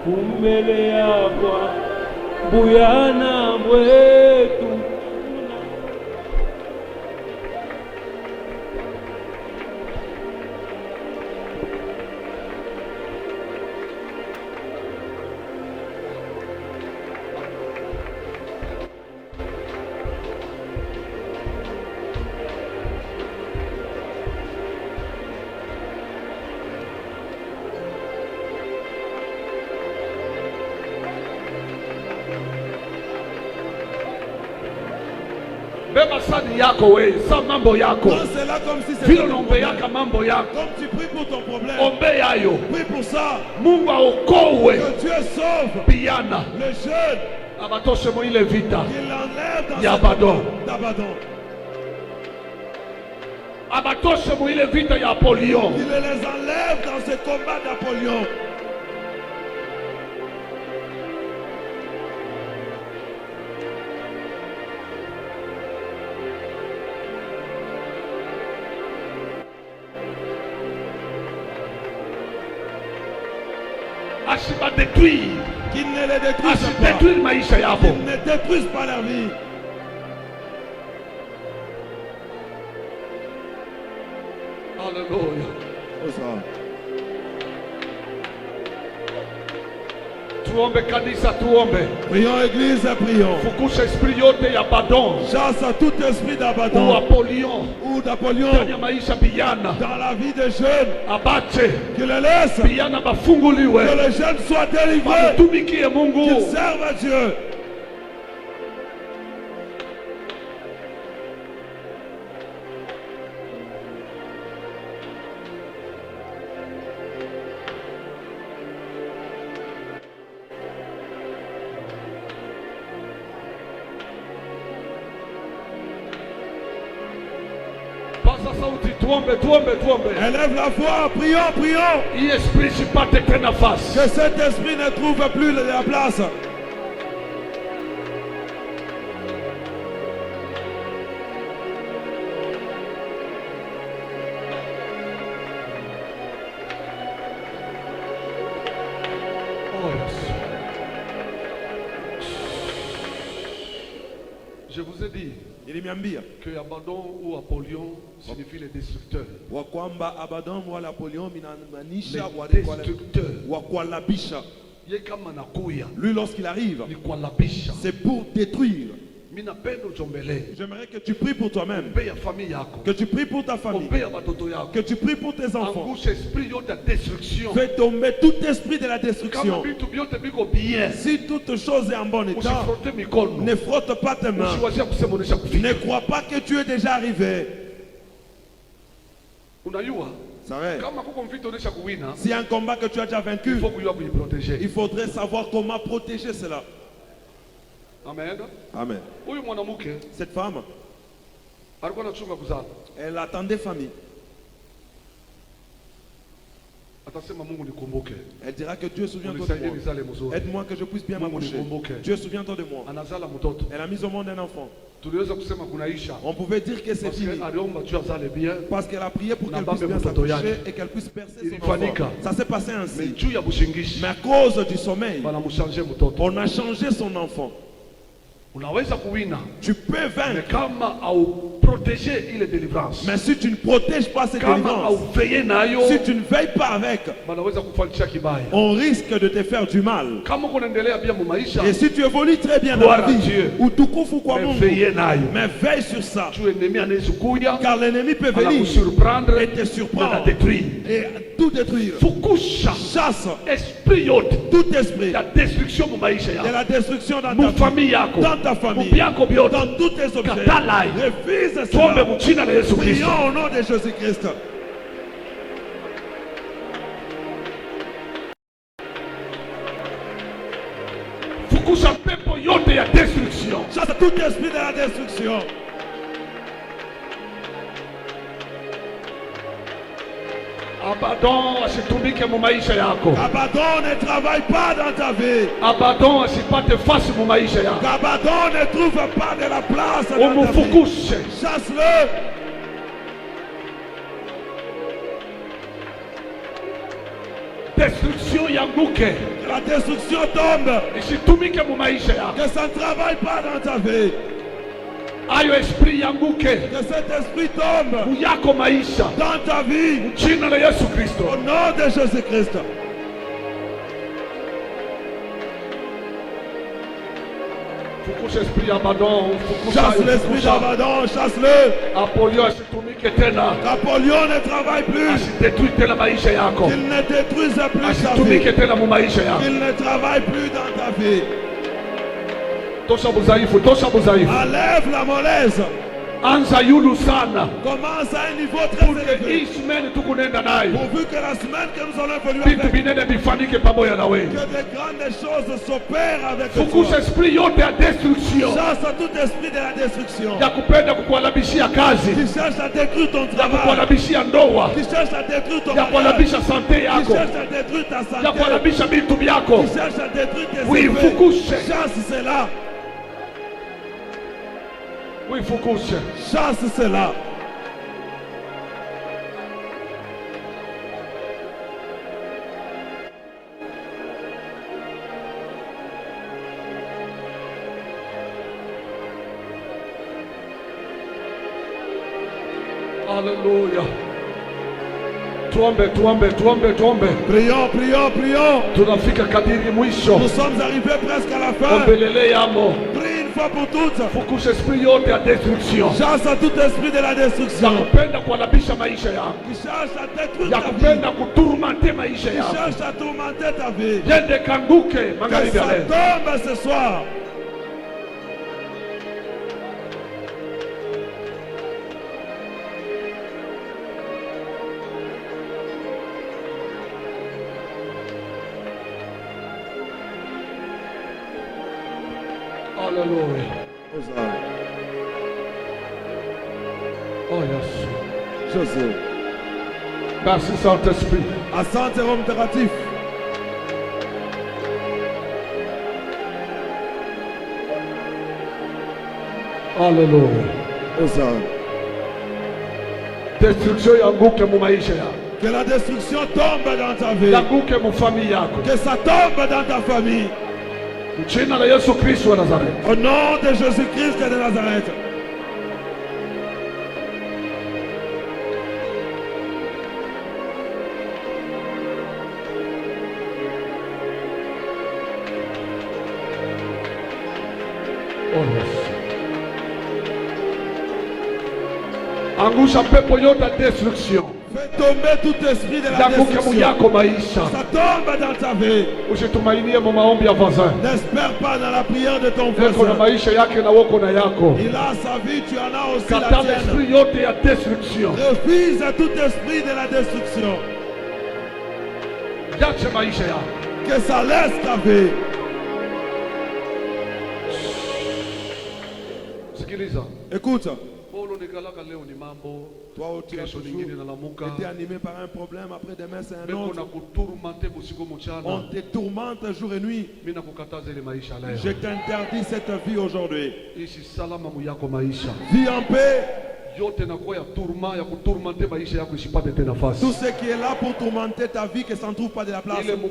kumbele ya Bwana, Buyana mwetu. yako wewe, sa mambo yako. Vile unaombeaka mambo yako. Comme tu pries pour ton problème. Ombe yayo. Prie pour ça. Mungu aokoe. Que Dieu sauve. Piana. Le jeune. Abatoshe mo ile vita. Qu'il enlève dans ya Abaddon. d'Abaddon. Abatoshe mo ile vita ya Apollyon. Qu'il les enlève dans ce combat d'Apollyon. Ashiba détruire. Qu'il ne les détruise pas. Détruire maisha yabo. Qu'il ne détruise pas leur vie. Alléluia. Tuombe kanisa, tuombe. Prions église, prions. Fukusha esprit yote ya Abaddon. Chasse à tout esprit d'Abaddon. Ou Apollyon. Ou d'Apollyon. Dans la vie des jeunes. Abate. Que les laisse. Que les jeunes soient délivrés. Qu'ils servent à Dieu. Élève la voix, prions, prions. Que cet esprit ne trouve plus la place. Je vous ai dit que Abaddon ou Apollyon signifie les destructeurs. Lui, lorsqu'il arrive, c'est pour détruire. J'aimerais que tu pries pour toi-même, que tu pries pour ta famille, que tu pries pour tes enfants. Fais tomber tout esprit de la destruction. Si toute chose est en bon état, ne frotte pas tes mains. Ne crois pas que tu es déjà arrivé. Si un combat que tu as déjà vaincu, il faudrait savoir comment protéger cela. Amen. Amen. Cette femme, elle attendait famille. Elle dira que Dieu souviens-toi de moi. Aide-moi que je puisse bien m'approcher. Dieu souviens-toi de moi. Elle a mis au monde un enfant. On pouvait dire que c'est fini parce qu'elle a prié pour qu'elle puisse bien s'approcher et qu'elle puisse percer son enfant. Ça s'est passé ainsi. Mais à cause du sommeil, on a changé son enfant. Tu peux vaincre, mais si tu ne protèges pas cette délivrance, si tu ne veilles pas avec, on risque de te faire du mal. Et si tu évolues très bien dans la vie, mais veille sur ça, car l'ennemi peut venir et te surprendre et tout détruire. Chasse tout esprit de la destruction dans ta famille, dans tous tes objets. Refuse cela. Prions au nom de Jésus-Christ. Chasse tout esprit de la destruction. Abaddon ne travaille pas dans ta vie. Abaddon ne trouve pas de la place dans ta vie. Chasse-le. Destruction yanguke. La destruction tombe. Que ça ne travaille pas dans ta vie. Ayo esprit yanguke. Que cet esprit tombe dans ta vie. Au nom de Jésus-Christ. Chasse l'esprit d'Abaddon, chasse-le. Apollyon ne travaille plus. Qu'il ne détruise plus ta vie. Qu'il ne travaille plus dans ta vie. Enlève la mollesse. Commence à un niveau très élevé. Pourvu que la semaine que nous allons évoluer avec, que de grandes choses s'opèrent avec toi. Chasse à tout esprit de la destruction qui cherche à détruire ton travail, qui cherche à détruire ton mariage, qui cherche à détruire ta santé, qui cherche à détruire tes effets. Chasse cela. Oui, focus. Chasse cela. Alléluia. Tuombe. Prions. Nous sommes arrivés presque à la fin. Prie une fois pour toutes. Chasse à tout esprit de la destruction qui cherche à détruire ta vie, qui cherche à tourmenter ta vie. Que ça tombe ce soir. Alléluia. Oh yes. Jésus. Merci Saint-Esprit. Asante Roho Mtakatifu. Alléluia. Hosanna. Destruction yanguke mu maisha yako. Que la destruction tombe dans ta vie. Yanguke mu famille yako. Que ça tombe dans ta famille. Jina la Yesu Kristo wa Nazareth. Au nom de Jésus-Christ de Nazareth. Angusha pepo yote ya destruction. Fais tomber tout esprit de la destruction. Ça tombe dans ta vie. Usitumainie mu maombi ya voisin. N'espère pas dans la prière de ton voisin. Eko na maisha yake na wako na yako. Il a sa vie, tu en as aussi la Kata tienne. esprit yote ya destruction. Refuse à tout esprit de la destruction. Yache maisha yako. Que ça laisse ta vie. Sikiliza. Écoute. Toi, tu as toujours été animé par un problème, après demain c'est un autre. On te tourmente jour et nuit. Je t'interdis cette vie aujourd'hui. Vis en paix. Tout ce qui est là pour tourmenter ta vie, que ça ne trouve pas de la place. Cette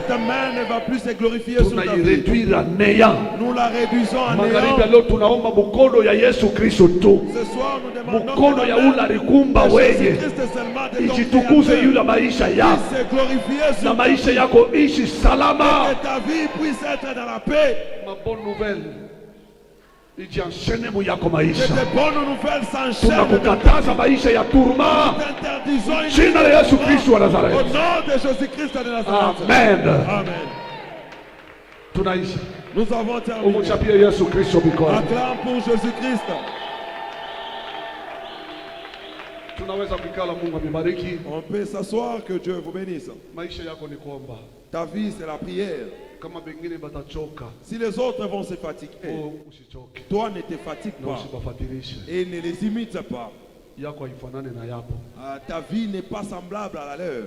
main ne va plus se glorifier sur ta vie. Nous la réduisons à néant. Ce soir nous demandons que Jésus-Christ seulement de ton Créateur se glorifier sur ta vie. Que ta vie puisse être dans la paix. Ma bonne nouvelle. Que tes bonnes nouvelles s'enchaînent. Tunakukataza maisha ya turma. Jina la Yesu Kristo wa Nazareth. Au nom de Jésus-Christ de Nazareth. Amen. Amen. Tunaisha. Nous avons terminé. Umchapie Yesu Kristo mikono. Acclame pour Jésus-Christ. Tunaweza kukala Mungu amebariki. On peut s'asseoir, que Dieu vous bénisse. Maisha yako ni kuomba. Ta vie c'est la prière. Kama bengine batachoka. Si les autres vont se fatiguer, toi ne te fatigue pas et ne les imite pas. Ta vie n'est pas semblable à la leur.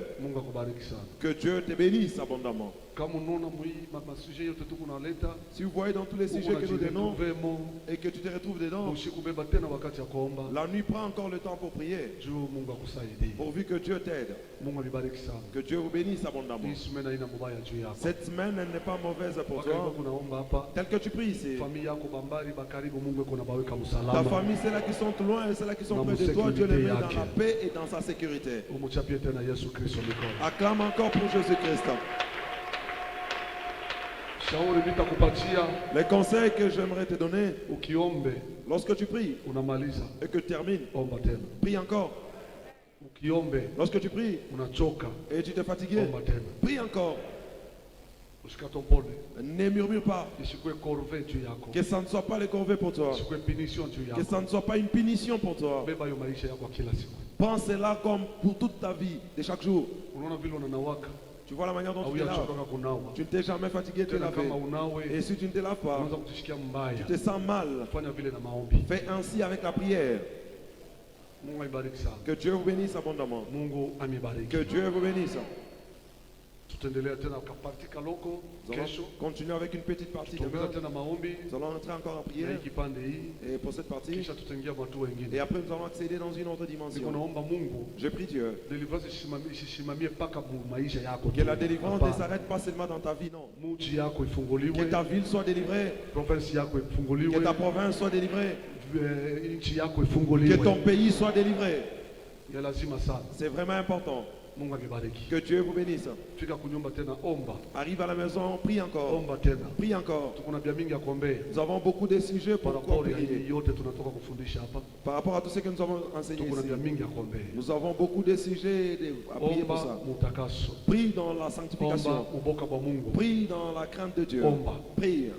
Que Dieu te bénisse abondamment. Si vous voyez dans tous les sujets que nous donnons et que tu te retrouves dedans, la nuit prend encore le temps pour prier. Pourvu que Dieu t'aide. Que Dieu vous bénisse abondamment. Cette semaine n'est pas mauvaise pour toi. Tel que tu pries ici. Ta famille, ceux-là qui sont loin et ceux-là qui sont près de toi, Dieu les met dans la paix et dans sa sécurité. Acclame encore pour Jésus-Christ. Les conseils que j'aimerais te donner, lorsque tu pries et que tu termines, prie encore. Lorsque tu pries et tu t'es fatigué, prie encore. Ne murmure pas. Que ça ne soit pas les corvées pour toi. Que ça ne soit pas une punition pour toi. Prends cela comme pour toute ta vie, de chaque jour. Tu vois la manière dont tu te laves. Tu ne t'es jamais fatigué de te laver. Et si tu ne te laves pas, tu te sens mal. Fais ainsi avec la prière. Que Dieu vous bénisse abondamment. Que Dieu vous bénisse. Nous allons continuer avec une petite partie. Nous allons entrer encore en prière. Et pour cette partie, et après nous allons accéder dans une autre dimension. Je prie Dieu que la délivrance ne s'arrête pas seulement dans ta vie, non. Que ta ville soit délivrée. Que ta province soit délivrée. Que ton pays soit délivré. C'est vraiment important. Que Dieu vous bénisse. Arrive à la maison, prie encore. Prie encore. Nous avons beaucoup de sujets pour prier. Par rapport à tout ce que nous avons enseigné ici, nous avons beaucoup de sujets à prier pour ça. Prie dans la sanctification. Prie dans la crainte de Dieu. Prie.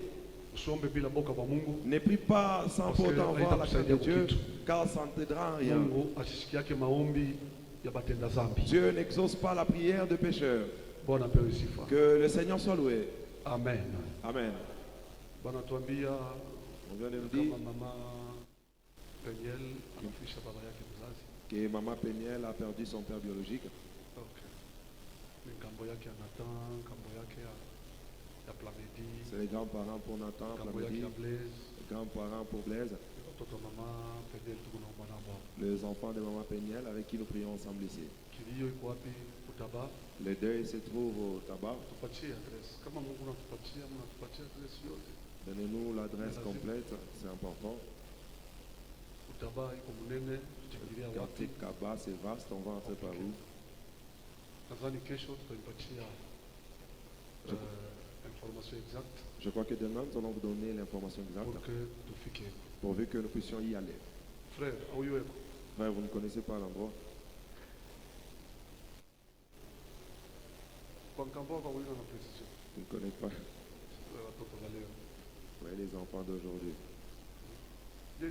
Ne prie pas sans pour autant voir la crainte de Dieu, car ça ne t'aidera en rien. Dieu n'exauce pas la prière de pécheurs. Que le Seigneur soit loué. Amen. Amen. On vient de nous dire, Que maman Peniel a perdu son père biologique. C'est les grands-parents pour Nathan, Plamedi, les grands-parents pour Blaise, les enfants de maman Peniel avec qui nous prions ensemble ici. Les deuils se trouvent au tabac. Donnez-nous l'adresse complète, c'est important. Quartier Kaba, c'est vaste, on va entrer par où? Je crois que demain, nous allons vous donner l'information exacte pourvu que nous puissions y aller. Frère, Frère, vous ne connaissez pas l'endroit? Vous Vous ne connaissez pas? Oui, les enfants d'aujourd'hui. Lui,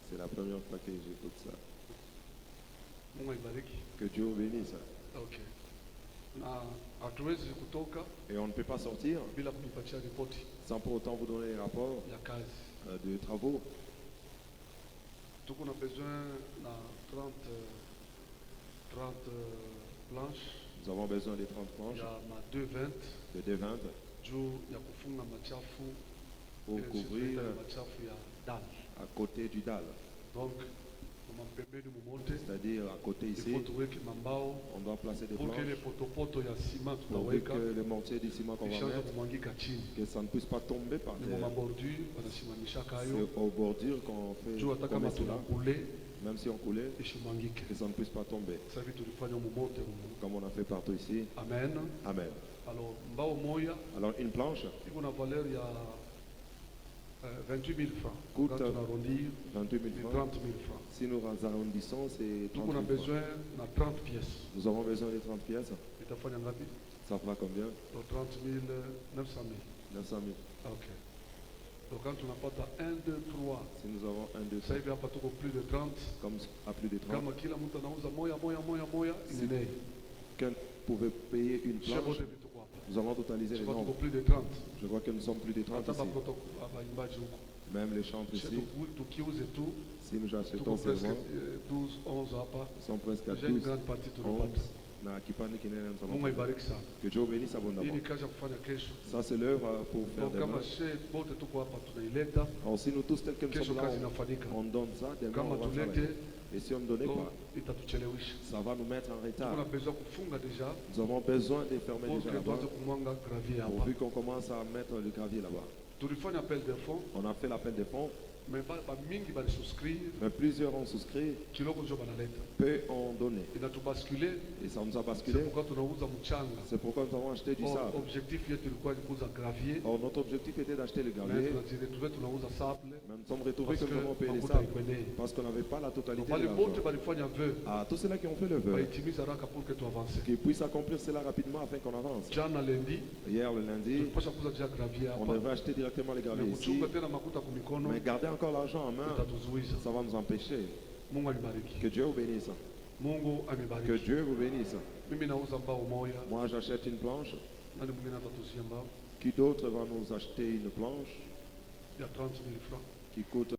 c'est la première fois que j'écoute ça. Que Dieu vous bénisse. Et on ne peut pas sortir sans pour autant vous donner les rapports de travaux. On a besoin de 30 planches. Nous avons besoin de 30 planches. De 220 pour couvrir à côté du dalle. Donc, c'est-à-dire à côté ici, on doit placer des planches pour que le mortier du ciment qu'on va mettre, que ça ne puisse pas tomber par terre. C'est aux bordures qu'on fait comme cela. Même si on coulait, que ça ne puisse pas tomber. Comme on a fait partout ici. Amen. Amen. Alors une planche $28 000 coûte quand on arrondit 28 000 francs. 30 000 francs. Si nous arrondissons, c'est 30 Donc 000 on a besoin francs. de 30 pièces. Nous avons besoin de 30 pièces. Ça fera combien? 30 000, 900 000. 900 000. Ok. Donc quand on apporte 1, 2, 3, si nous avons 1, 2, 3, ça y va pas plus de 30. Comme à plus de 30. Kama kila mtu anauza moya, si quelqu'un pouvait payer une planche, nous allons totaliser les nombres. Plus de 30. Je vois que nous sommes plus de 30 ici. Même les chantres ici. Si nous achetons seulement, 12, 11 ils sont presque à 12, une grande partie de 11. Que Dieu bénisse abondamment. Ça c'est l'œuvre pour faire des mains. Alors si nous tous tels que nous sommes là, on donne ça, demain on va travailler. Et si on ne donnait pas, ça va nous mettre en retard. Nous avons besoin de fermer déjà là-bas, pourvu qu'on commence à mettre le gravier là-bas. On a fait l'appel des fonds. Mais plusieurs ont souscrit, peu ont donné. Et ça nous a basculé. C'est pourquoi nous avons acheté du sable. Or, notre objectif était d'acheter le gravier. Mais nous sommes retrouvés que nous avons payé les sables parce qu'on n'avait pas la totalité de l'argent. À tous ceux-là qui ont fait le vœu, qu'ils puissent accomplir cela rapidement afin qu'on avance. Hier, le lundi, on devait acheter directement les graviers ici. Mais garder encore l'argent en main, ça va nous empêcher. Que Dieu vous bénisse. Que Dieu vous bénisse. Moi j'achète une planche. Qui d'autre va nous acheter une planche il y a 30 000 francs qui coûte